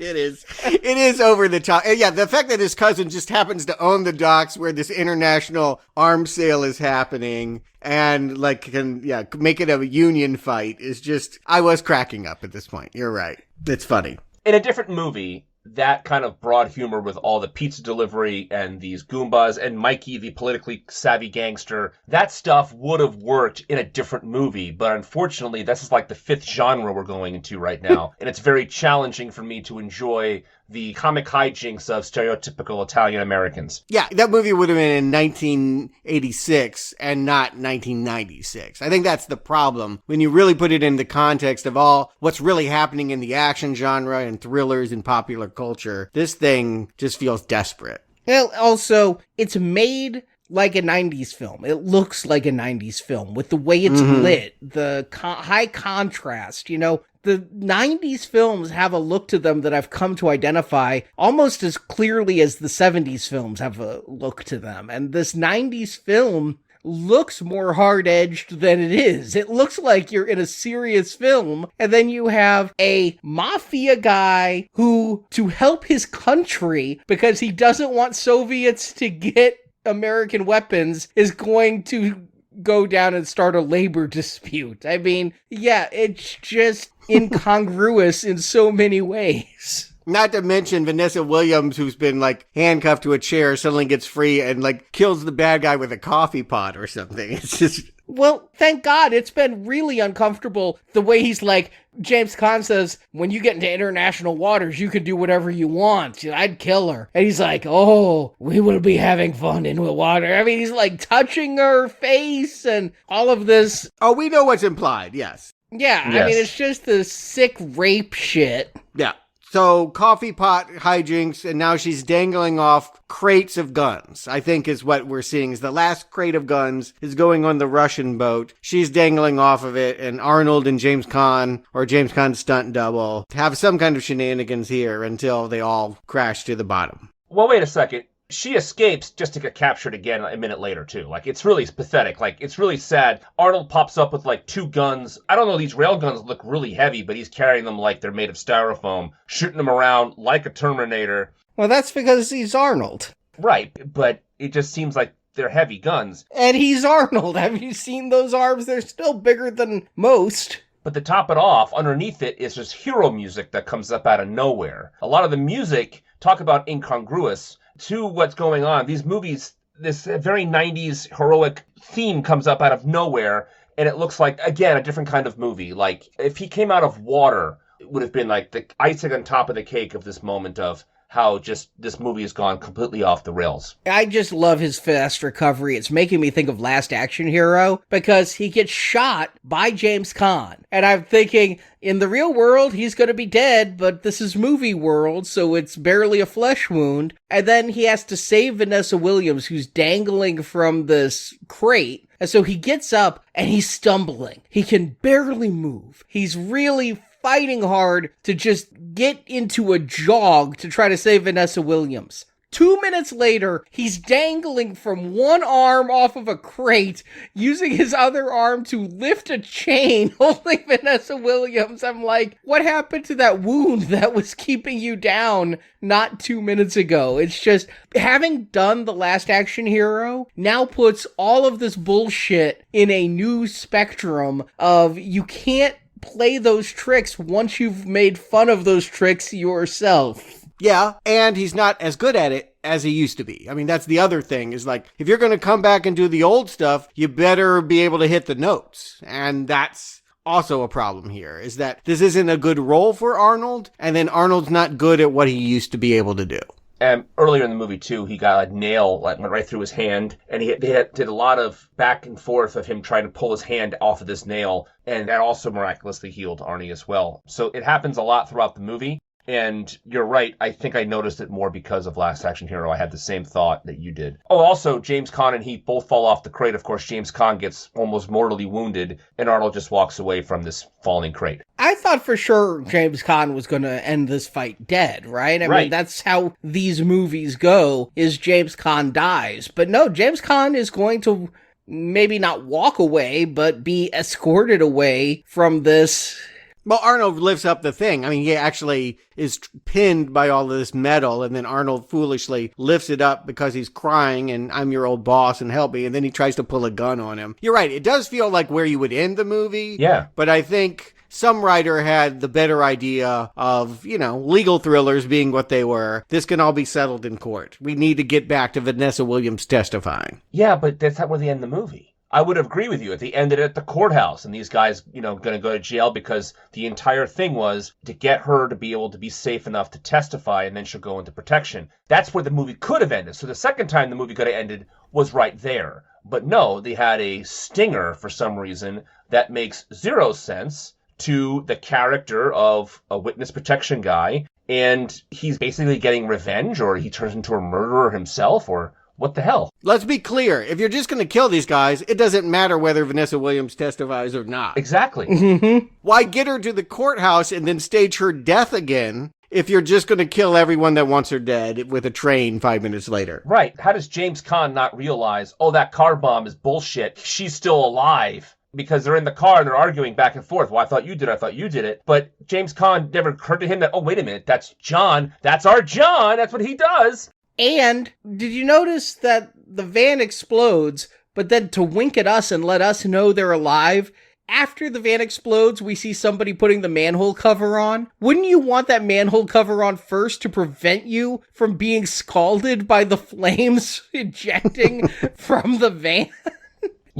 It is over the top. And yeah, the fact that his cousin just happens to own the docks where this international arms sale is happening and like can make it a union fight is just, I was cracking up at this point. You're right. It's funny. In a different movie, that kind of broad humor with all the pizza delivery and these Goombas and Mikey, the politically savvy gangster, that stuff would have worked in a different movie. But unfortunately, this is like the fifth genre we're going into right now. And it's very challenging for me to enjoy the comic hijinks of stereotypical Italian Americans. Yeah, that movie would have been in 1986 and not 1996. I think that's the problem. When you really put it in the context of all what's really happening in the action genre and thrillers and popular culture, this thing just feels desperate. Well, also, it's made like a 90s film. It looks like a 90s film with the way it's lit, the high contrast, you know. The 90s films have a look to them that I've come to identify almost as clearly as the 70s films have a look to them. And this 90s film looks more hard-edged than it is. It looks like you're in a serious film, and then you have a mafia guy who, to help his country, because he doesn't want Soviets to get American weapons, is going to go down and start a labor dispute. I mean, yeah, it's just incongruous in so many ways. Not to mention Vanessa Williams, who's been like handcuffed to a chair, suddenly gets free and like kills the bad guy with a coffee pot or something. It's just Well, thank God. It's been really uncomfortable the way he's like, James Caan says, when you get into international waters, you can do whatever you want. I'd kill her. And he's like, oh, we will be having fun in the water. I mean, he's like touching her face and all of this. Oh, we know what's implied, yes. Yeah, Yes. I mean, it's just the sick rape shit. Yeah. So coffee pot hijinks, and now she's dangling off crates of guns, I think is what we're seeing. Is the last crate of guns is going on the Russian boat. She's dangling off of it, and Arnold and James Caan, or James Caan's stunt double, have some kind of shenanigans here until they all crash to the bottom. Well, wait a second. She escapes just to get captured again a minute later, too. Like, it's really pathetic. Like, it's really sad. Arnold pops up with, like, 2 guns. I don't know, these rail guns look really heavy, but he's carrying them like they're made of styrofoam, shooting them around like a Terminator. Well, that's because he's Arnold. Right, but it just seems like they're heavy guns. And he's Arnold. Have you seen those arms? They're still bigger than most. But to top it off, underneath it is just hero music that comes up out of nowhere. A lot of the music, talk about incongruous to what's going on. These movies, this very 90s heroic theme comes up out of nowhere, and it looks like, again, a different kind of movie. Like, if he came out of water, it would have been like the icing on top of the cake of this moment of how just this movie has gone completely off the rails. I just love his fast recovery. It's making me think of Last Action Hero because he gets shot by James Caan. And I'm thinking, in the real world, he's going to be dead, but this is movie world, so it's barely a flesh wound. And then he has to save Vanessa Williams, who's dangling from this crate. And so he gets up and he's stumbling. He can barely move. He's really fighting hard to just get into a jog to try to save Vanessa Williams. 2 minutes later, he's dangling from one arm off of a crate, using his other arm to lift a chain, holding Vanessa Williams. I'm like, what happened to that wound that was keeping you down not 2 minutes ago? It's just, having done The Last Action Hero now puts all of this bullshit in a new spectrum of you can't play those tricks once you've made fun of those tricks yourself. Yeah, and he's not as good at it as he used to be. I mean, that's the other thing, is like, if you're going to come back and do the old stuff, you better be able to hit the notes. And that's also a problem here, is that this isn't a good role for Arnold, and then Arnold's not good at what he used to be able to do. And earlier in the movie, too, he got a nail, like, went right through his hand, and did a lot of back and forth of him trying to pull his hand off of this nail, and that also miraculously healed Arnie as well. So it happens a lot throughout the movie, and you're right, I think I noticed it more because of Last Action Hero. I had the same thought that you did. Oh, also, James Caan and he both fall off the crate. Of course, James Caan gets almost mortally wounded, and Arnold just walks away from this falling crate. I thought for sure James Caan was going to end this fight dead, right? I mean, that's how these movies go, is James Caan dies. But no, James Caan is going to maybe not walk away, but be escorted away from this. Well, Arnold lifts up the thing. I mean, he actually is pinned by all of this metal, and then Arnold foolishly lifts it up because he's crying, and I'm your old boss, and help me, and then he tries to pull a gun on him. You're right, it does feel like where you would end the movie. Yeah. But I think some writer had the better idea of, legal thrillers being what they were. This can all be settled in court. We need to get back to Vanessa Williams testifying. Yeah, but that's not where they end the movie. I would agree with you if they ended at the courthouse and these guys, going to go to jail because the entire thing was to get her to be able to be safe enough to testify, and then she'll go into protection. That's where the movie could have ended. So the second time the movie could have ended was right there. But no, they had a stinger for some reason that makes zero sense to the character of a witness protection guy, and he's basically getting revenge, or he turns into a murderer himself, or what the hell? Let's be clear. If you're just going to kill these guys, it doesn't matter whether Vanessa Williams testifies or not. Exactly. Mm-hmm. Why get her to the courthouse and then stage her death again if you're just going to kill everyone that wants her dead with a train 5 minutes later? Right. How does James Caan not realize, that car bomb is bullshit. She's still alive. Because they're in the car and they're arguing back and forth. Well, I thought you did it. But James Caan never occurred to him that, wait a minute, that's John. That's our John. That's what he does. And did you notice that the van explodes, but then to wink at us and let us know they're alive, after the van explodes, we see somebody putting the manhole cover on? Wouldn't you want that manhole cover on first to prevent you from being scalded by the flames ejecting from the van?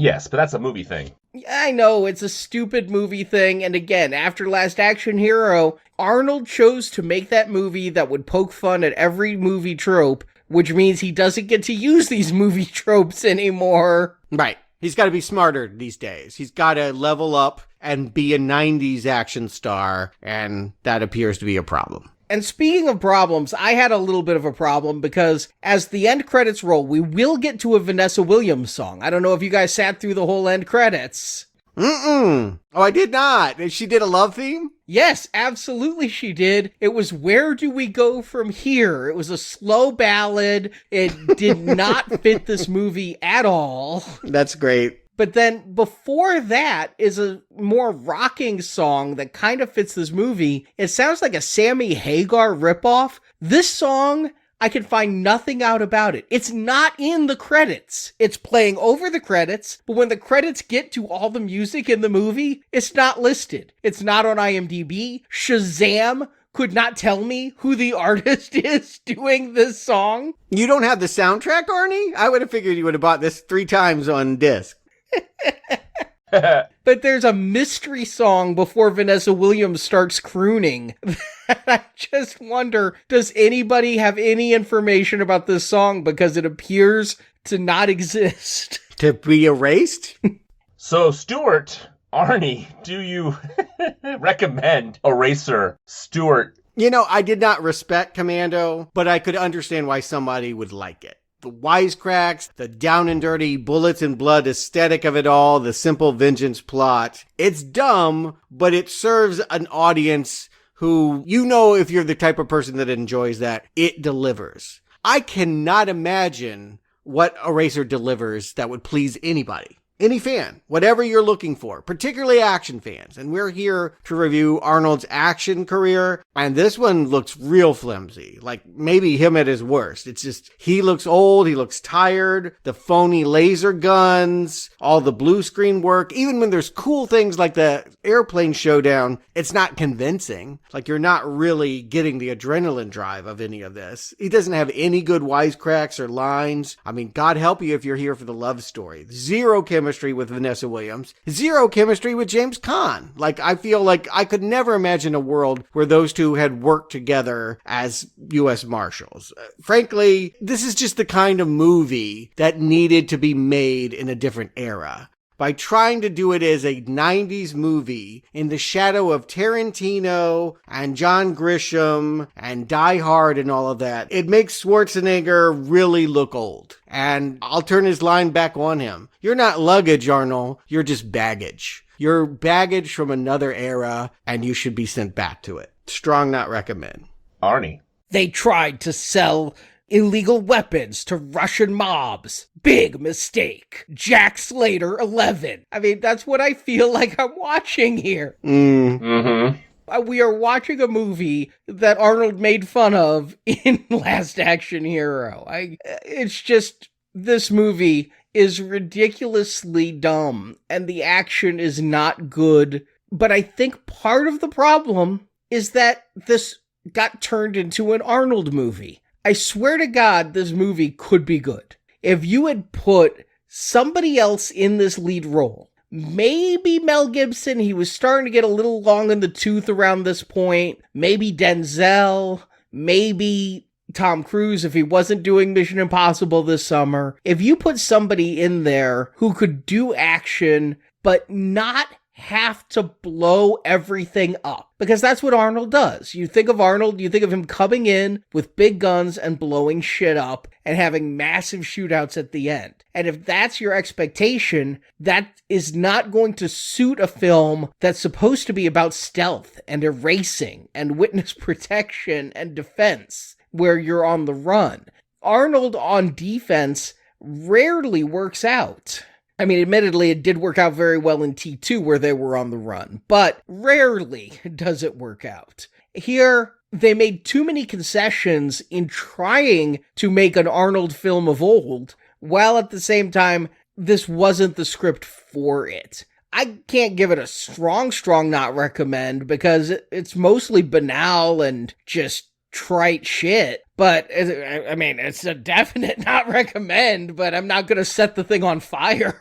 Yes, but that's a movie thing. I know, it's a stupid movie thing, and again, after Last Action Hero, Arnold chose to make that movie that would poke fun at every movie trope, which means he doesn't get to use these movie tropes anymore. Right. He's got to be smarter these days. He's got to level up and be a 90s action star, and that appears to be a problem. And speaking of problems, I had a little bit of a problem because as the end credits roll, we will get to a Vanessa Williams song. I don't know if you guys sat through the whole end credits. Oh, I did not. She did a love theme? Yes, absolutely she did. It was Where Do We Go From Here? It was a slow ballad. It did not fit this movie at all. That's great. But then before that is a more rocking song that kind of fits this movie. It sounds like a Sammy Hagar ripoff. This song, I can find nothing out about it. It's not in the credits. It's playing over the credits, but when the credits get to all the music in the movie, it's not listed. It's not on IMDb. Shazam could not tell me who the artist is doing this song. You don't have the soundtrack, Arnie? I would have figured you would have bought this 3 times on disc. But there's a mystery song before Vanessa Williams starts crooning. I just wonder, does anybody have any information about this song because it appears to not exist? To be erased? So, Stuart, Arnie, do you recommend Eraser, Stuart? You know, I did not respect Commando, but I could understand why somebody would like it. The wisecracks, the down and dirty bullets and blood aesthetic of it all, the simple vengeance plot. It's dumb, but it serves an audience who, you know, if you're the type of person that enjoys that, it delivers. I cannot imagine what Eraser delivers that would please anybody. Any fan, whatever you're looking for, particularly action fans. And we're here to review Arnold's action career. And this one looks real flimsy, like maybe him at his worst. It's just, he looks old, he looks tired, the phony laser guns, all the blue screen work. Even when there's cool things like the airplane showdown, it's not convincing. Like you're not really getting the adrenaline drive of any of this. He doesn't have any good wisecracks or lines. I mean, God help you if you're here for the love story. Zero chemistry with Vanessa Williams, zero chemistry with James Caan. Like, I feel like I could never imagine a world where those two had worked together as US Marshals. Frankly, this is just the kind of movie that needed to be made in a different era. By trying to do it as a 90s movie in the shadow of Tarantino and John Grisham and Die Hard and all of that, it makes Schwarzenegger really look old. And I'll turn his line back on him. You're not luggage, Arnold. You're just baggage. You're baggage from another era, and you should be sent back to it. Strong not recommend. Arnie. They tried to sell illegal weapons to Russian mobs. Big mistake. Jack Slater 11. I mean, that's what I feel like I'm watching here. We are watching a movie that Arnold made fun of in Last Action Hero. It's just, this movie is ridiculously dumb, and the action is not good. But I think part of the problem is that this got turned into an Arnold movie. I swear to God, this movie could be good. If you had put somebody else in this lead role, maybe Mel Gibson, he was starting to get a little long in the tooth around this point, maybe Denzel, maybe Tom Cruise if he wasn't doing Mission Impossible this summer. If you put somebody in there who could do action, but not have to blow everything up, because that's what Arnold does. You think of Arnold, you think of him coming in with big guns and blowing shit up and having massive shootouts at the end. And if that's your expectation, that is not going to suit a film that's supposed to be about stealth and erasing and witness protection and defense, where you're on the run. Arnold on defense rarely works out. I mean, admittedly, it did work out very well in T2 where they were on the run, but rarely does it work out. Here, they made too many concessions in trying to make an Arnold film of old, while at the same time, this wasn't the script for it. I can't give it a strong not recommend because it's mostly banal and just trite shit. But, I mean, it's a definite not recommend, but I'm not going to set the thing on fire.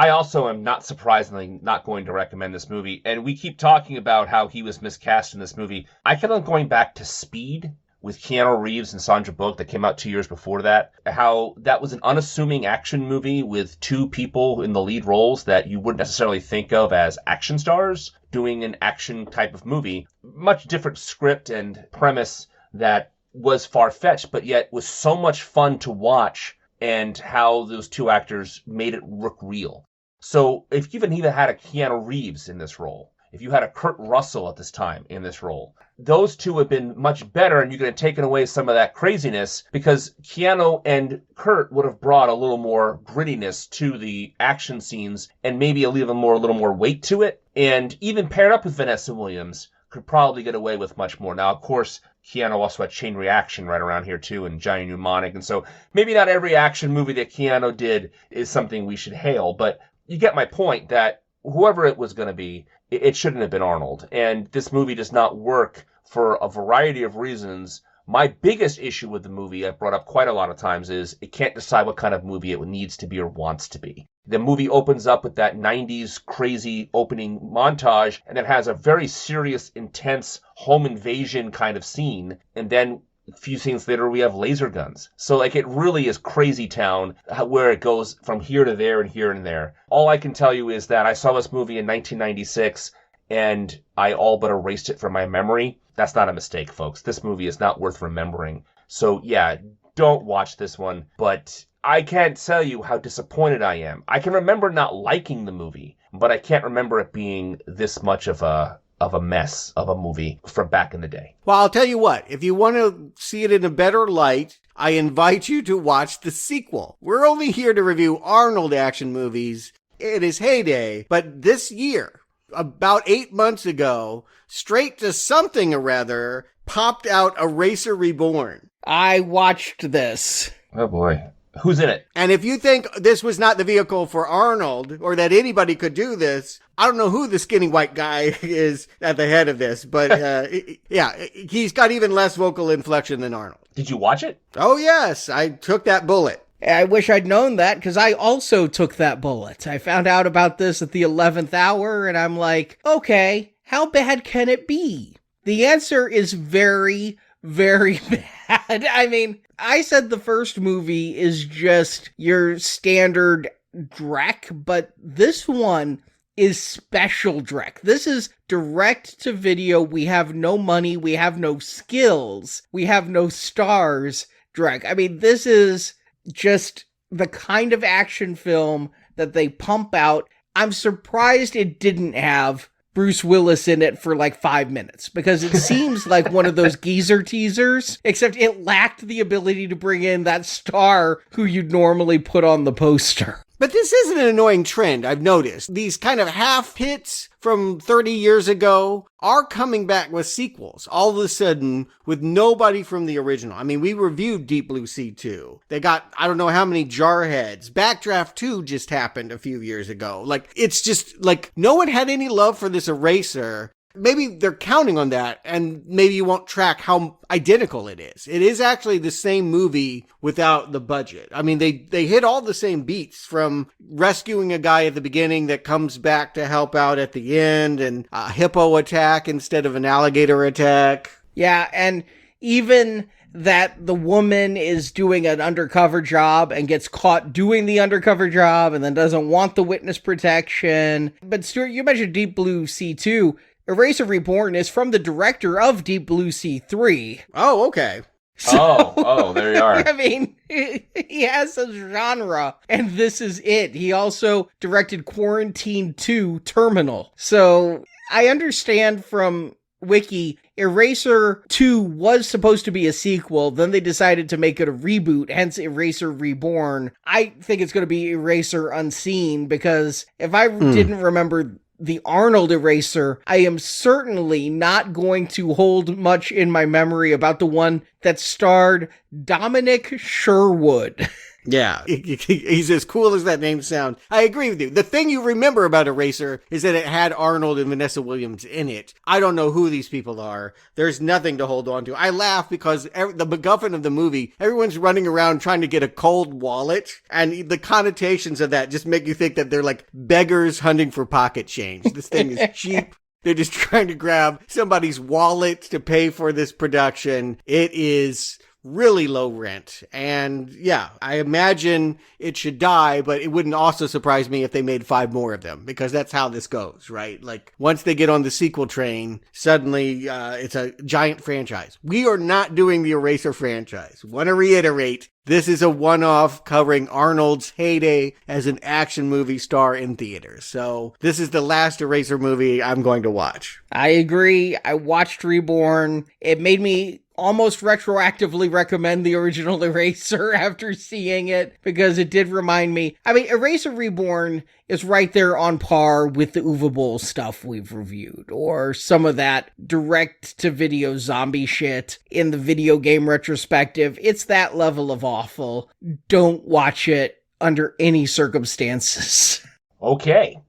I also am not surprisingly not going to recommend this movie. And we keep talking about how he was miscast in this movie. I kept on going back to Speed with Keanu Reeves and Sandra Bullock that came out 2 years before that. How that was an unassuming action movie with two people in the lead roles that you wouldn't necessarily think of as action stars doing an action type of movie. Much different script and premise that was far-fetched, but yet was so much fun to watch, and how those two actors made it look real. So if you even had a Keanu Reeves in this role, if you had a Kurt Russell at this time in this role, those two have been much better, and you could have taken away some of that craziness, because Keanu and Kurt would have brought a little more grittiness to the action scenes and maybe a little more weight to it. And even paired up with Vanessa Williams, could probably get away with much more. Now, of course, Keanu also had Chain Reaction right around here too, and Johnny Mnemonic, and so maybe not every action movie that Keanu did is something we should hail, but you get my point that whoever it was going to be, it shouldn't have been Arnold. And this movie does not work for a variety of reasons. My biggest issue with the movie, I've brought up quite a lot of times, is it can't decide what kind of movie it needs to be or wants to be. The movie opens up with that 90s crazy opening montage, and then has a very serious, intense home invasion kind of scene. And then a few scenes later, we have laser guns. So, like, it really is crazy town where it goes from here to there and here and there. All I can tell you is that I saw this movie in 1996, and I all but erased it from my memory. That's not a mistake, folks. This movie is not worth remembering. So, yeah, don't watch this one. But I can't tell you how disappointed I am. I can remember not liking the movie, but I can't remember it being this much of a mess of a movie from back in the day. Well, I'll tell you what, if you want to see it in a better light, I invite you to watch the sequel. We're only here to review Arnold action movies in his heyday, but this year, about 8 months ago, Straight to Something or Other popped out Eraser Reborn. I watched this. Oh boy. Who's in it? And if you think this was not the vehicle for Arnold, or that anybody could do this, I don't know who the skinny white guy is at the head of this, but yeah, he's got even less vocal inflection than Arnold. Did you watch it? Oh yes, I took that bullet. I wish I'd known that, because I also took that bullet. I found out about this at the 11th hour, and I'm like, okay, how bad can it be? The answer is very, very bad. I mean, I said the first movie is just your standard Drek, but this one is special Drek. This is direct to video. We have no money. We have no skills. We have no stars Drek. I mean, this is just the kind of action film that they pump out. I'm surprised it didn't have Bruce Willis in it for like 5 minutes, because it seems like one of those geezer teasers, except it lacked the ability to bring in that star who you'd normally put on the poster. But this isn't an annoying trend, I've noticed. These kind of half hits from 30 years ago are coming back with sequels all of a sudden with nobody from the original. I mean, we reviewed Deep Blue Sea 2. They got, I don't know how many Jarheads. Backdraft 2 just happened a few years ago. Like, it's just like no one had any love for this Eraser. Maybe they're counting on that, and maybe you won't track how identical it is. It is actually the same movie without the budget. I mean, they hit all the same beats, from rescuing a guy at the beginning that comes back to help out at the end, and a hippo attack instead of an alligator attack. Yeah, and even that the woman is doing an undercover job and gets caught doing the undercover job and then doesn't want the witness protection. But Stuart, you mentioned Deep Blue Sea 2. Eraser Reborn is from the director of Deep Blue Sea 3. Oh, okay. So, there you are. I mean, he has a genre, and this is it. He also directed Quarantine 2 Terminal. So I understand from Wiki, Eraser 2 was supposed to be a sequel, then they decided to make it a reboot, hence Eraser Reborn. I think it's going to be Eraser Unseen, because if I didn't remember the Arnold Eraser, I am certainly not going to hold much in my memory about the one that starred Dominic Sherwood. Yeah, he's as cool as that name sounds. I agree with you. The thing you remember about Eraser is that it had Arnold and Vanessa Williams in it. I don't know who these people are. There's nothing to hold on to. I laugh because the MacGuffin of the movie, everyone's running around trying to get a cold wallet, and the connotations of that just make you think that they're like beggars hunting for pocket change. This thing is cheap. They're just trying to grab somebody's wallet to pay for this production. It is really low rent. And yeah, I imagine it should die, but it wouldn't also surprise me if they made 5 more of them, because that's how this goes, right? Like once they get on the sequel train, suddenly it's a giant franchise. We are not doing the Eraser franchise. Want to reiterate, this is a one-off covering Arnold's heyday as an action movie star in theaters. So this is the last Eraser movie I'm going to watch. I agree. I watched Reborn. It made me almost retroactively recommend the original Eraser after seeing it, because it did remind me. I mean, Eraser Reborn is right there on par with the Uwe Boll stuff we've reviewed, or some of that direct-to-video zombie shit in the video game retrospective. It's that level of awful. Don't watch it under any circumstances. Okay.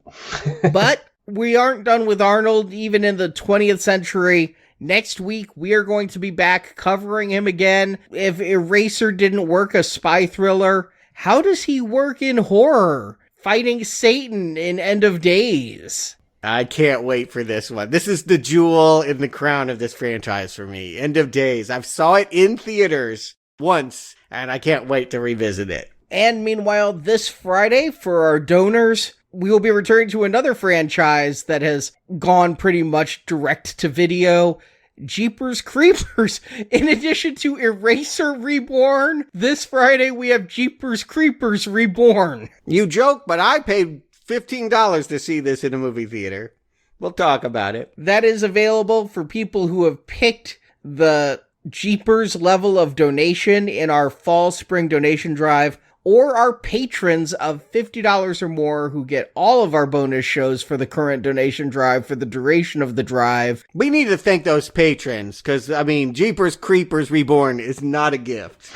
But we aren't done with Arnold, even in the 20th century. Next week, we are going to be back covering him again. If Eraser didn't work as spy thriller, how does he work in horror? Fighting Satan in End of Days. I can't wait for this one. This is the jewel in the crown of this franchise for me. End of Days. I've saw it in theaters once, and I can't wait to revisit it. And meanwhile, this Friday, for our donors, we will be returning to another franchise that has gone pretty much direct to video. Jeepers Creepers. In addition to Eraser Reborn, this Friday we have Jeepers Creepers Reborn. You joke, but I paid $15 to see this in a movie theater. We'll talk about it. That is available for people who have picked the Jeepers level of donation in our fall-spring donation drive, or our patrons of $50 or more who get all of our bonus shows for the current donation drive for the duration of the drive. We need to thank those patrons, because, I mean, Jeepers Creepers Reborn is not a gift.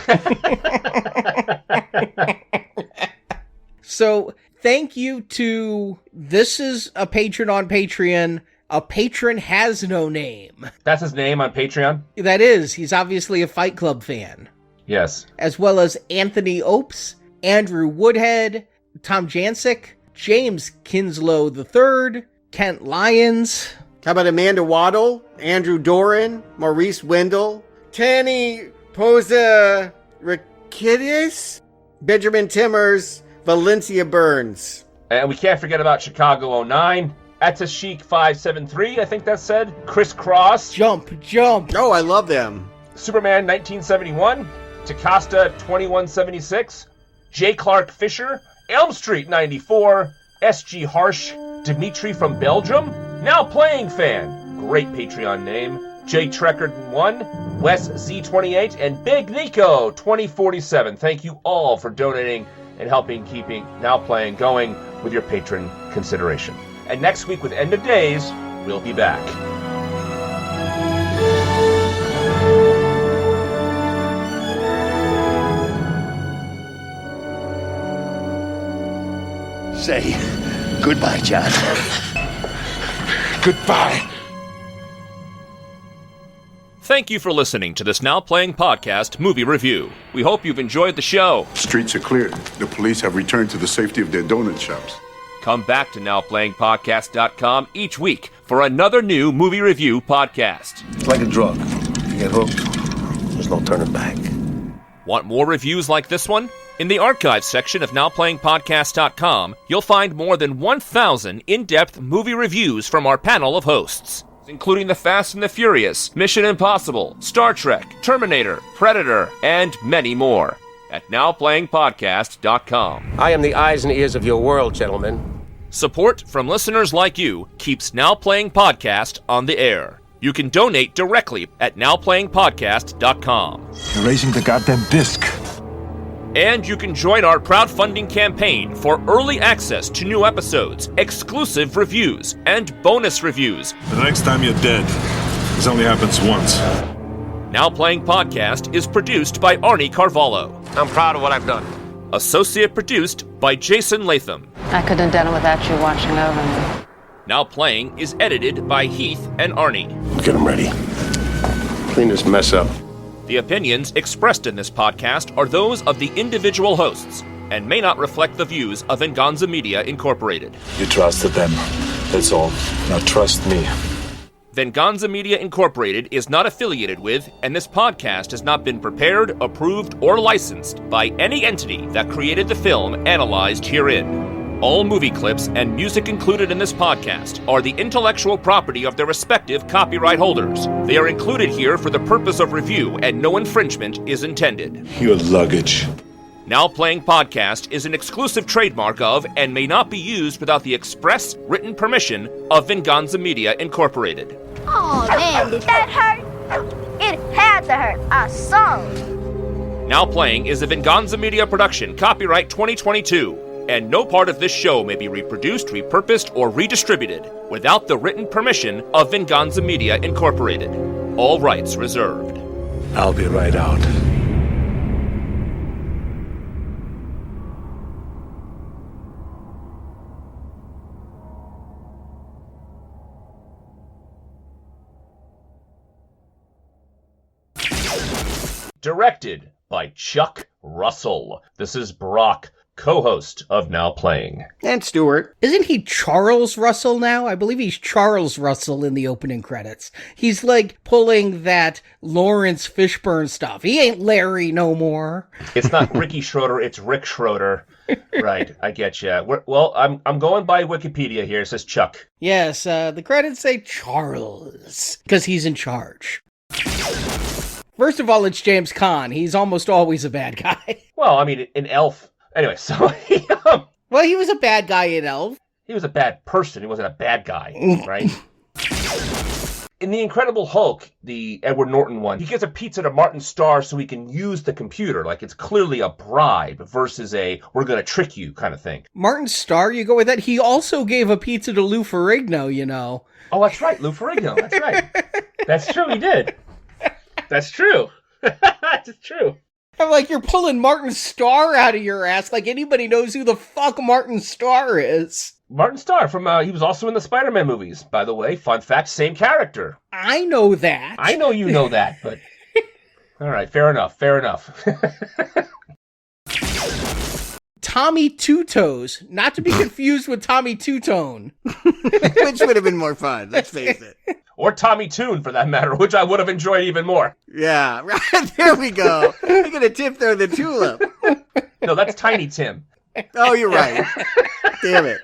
So, thank you to, this is a patron on Patreon. A patron has no name. That's his name on Patreon? That is. He's obviously a Fight Club fan. Yes. As well as Anthony Opes, Andrew Woodhead, Tom Jancic, James Kinslow III, Kent Lyons. How about Amanda Waddle, Andrew Doran, Maurice Wendell, Tanny Pozarikidis, Benjamin Timmers, Valencia Burns. And we can't forget about Chicago 09. Atashik 573, I think that said. Chris Cross. Jump. Oh, I love them. Superman 1971. Takasta 2176, J. Clark Fisher, Elm Street 94, S.G. Harsh, Dimitri from Belgium, Now Playing Fan, great Patreon name, J. Trekkard 1, Wes Z28, and Big Nico 2047. Thank you all for donating and helping keeping Now Playing going with your patron consideration. And next week with End of Days, we'll be back. Say goodbye, John. Goodbye. Thank you for listening to this Now Playing Podcast movie review. We hope you've enjoyed the show. Streets are cleared. The police have returned to the safety of their donut shops. Come back to NowPlayingPodcast.com each week for another new movie review podcast. It's like a drug. If you get hooked, there's no turning back. Want more reviews like this one? In the archives section of NowPlayingPodcast.com, you'll find more than 1,000 in-depth movie reviews from our panel of hosts, including The Fast and the Furious, Mission Impossible, Star Trek, Terminator, Predator, and many more at NowPlayingPodcast.com. I am the eyes and ears of your world, gentlemen. Support from listeners like you keeps Now Playing Podcast on the air. You can donate directly at NowPlayingPodcast.com. You're raising the goddamn disc. And you can join our crowdfunding campaign for early access to new episodes, exclusive reviews, and bonus reviews. The next time you're dead, this only happens once. Now Playing Podcast is produced by Arnie Carvalho. I'm proud of what I've done. Associate produced by Jason Latham. I couldn't have done it without you watching over me. Now Playing is edited by Heath and Arnie. Get him ready. Clean this mess up. The opinions expressed in this podcast are those of the individual hosts and may not reflect the views of Venganza Media Incorporated. You trusted them. That's all. Now trust me. Venganza Media Incorporated is not affiliated with, and this podcast has not been prepared, approved, or licensed by any entity that created the film analyzed herein. All movie clips and music included in this podcast are the intellectual property of their respective copyright holders. They are included here for the purpose of review, and no infringement is intended. Your luggage. Now Playing Podcast is an exclusive trademark of and may not be used without the express written permission of Venganza Media Incorporated. Oh man, did that hurt? It had to hurt. I saw it. Now Playing is a Venganza Media production, copyright 2022. And no part of this show may be reproduced, repurposed, or redistributed without the written permission of Venganza Media Incorporated. All rights reserved. I'll be right out. Directed by Chuck Russell. This is Brock, co-host of Now Playing. And Stuart. Isn't he Charles Russell now? I believe he's Charles Russell in the opening credits. He's like pulling that Lawrence Fishburne stuff. He ain't Larry no more. It's not Ricky Schroeder, it's Rick Schroeder. Right, I get you. Well, I'm going by Wikipedia here. It says Chuck. Yes, the credits say Charles, because he's in charge. First of all, it's James Caan. He's almost always a bad guy. Well, I mean, an elf. Anyway, so well, he was a bad guy in Elf. He was a bad person. He wasn't a bad guy, right? In The Incredible Hulk, the Edward Norton one, he gives a pizza to Martin Starr so he can use the computer. Like, it's clearly a bribe versus a, we're going to trick you kind of thing. Martin Starr, you go with that? He also gave a pizza to Lou Ferrigno, you know. Oh, that's right, Lou Ferrigno. That's right. That's true, he did. That's true. That's true. I'm like, you're pulling Martin Starr out of your ass like anybody knows who the fuck Martin Starr is. Martin Starr from, he was also in the Spider-Man movies, by the way. Fun fact, same character. I know that. I know you know that, but... All right, fair enough. Tommy Two Toes, not to be confused with Tommy Two Tone. Which would have been more fun, let's face it. Or Tommy Toon, for that matter, which I would have enjoyed even more. Yeah, right, there we go. We're going to tiptoe the tulip. No, that's Tiny Tim. Oh, you're right. Damn it.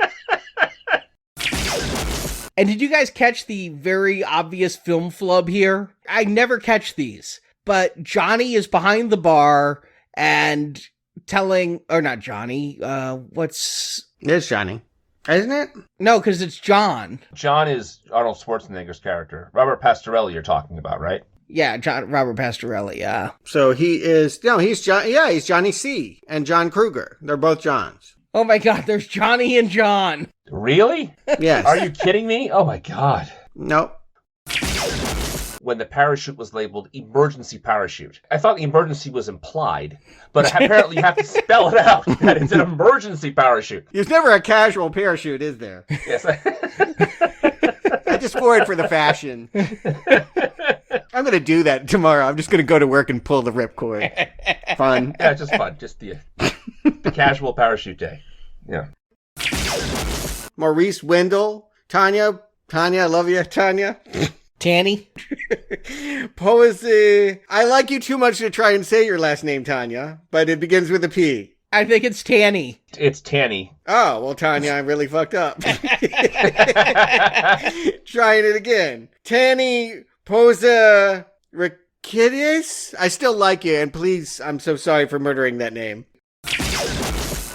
And did you guys catch the very obvious film flub here? I never catch these. But Johnny is behind the bar and telling... Or not Johnny. What's... There's Johnny. Isn't it? No, because it's John. John is Arnold Schwarzenegger's character. Robert Pastorelli you're talking about, right? Yeah, Robert Pastorelli, yeah. So he's John. Yeah, he's Johnny C. and John Kruger. They're both Johns. Oh my God, there's Johnny and John. Really? Yes. Are you kidding me? Oh my God. Nope. When the parachute was labeled emergency parachute, I thought the emergency was implied, but apparently you have to spell it out that it's an emergency parachute. There's never a casual parachute, is there? Yes. I just wore it for the fashion. I'm going to do that tomorrow. I'm just going to go to work and pull the ripcord. Fun. Yeah, just fun. Just the casual parachute day. Yeah. Maurice Wendell. Tanya, I love you, Tanya. Tanny. Poesy. I like you too much to try and say your last name, Tanya, but it begins with a P. I think it's Tanny. It's Tanny. Oh, well, Tanya, I really fucked up. Trying it again. Tanny Posa Rikidis? I still like you, and please, I'm so sorry for murdering that name.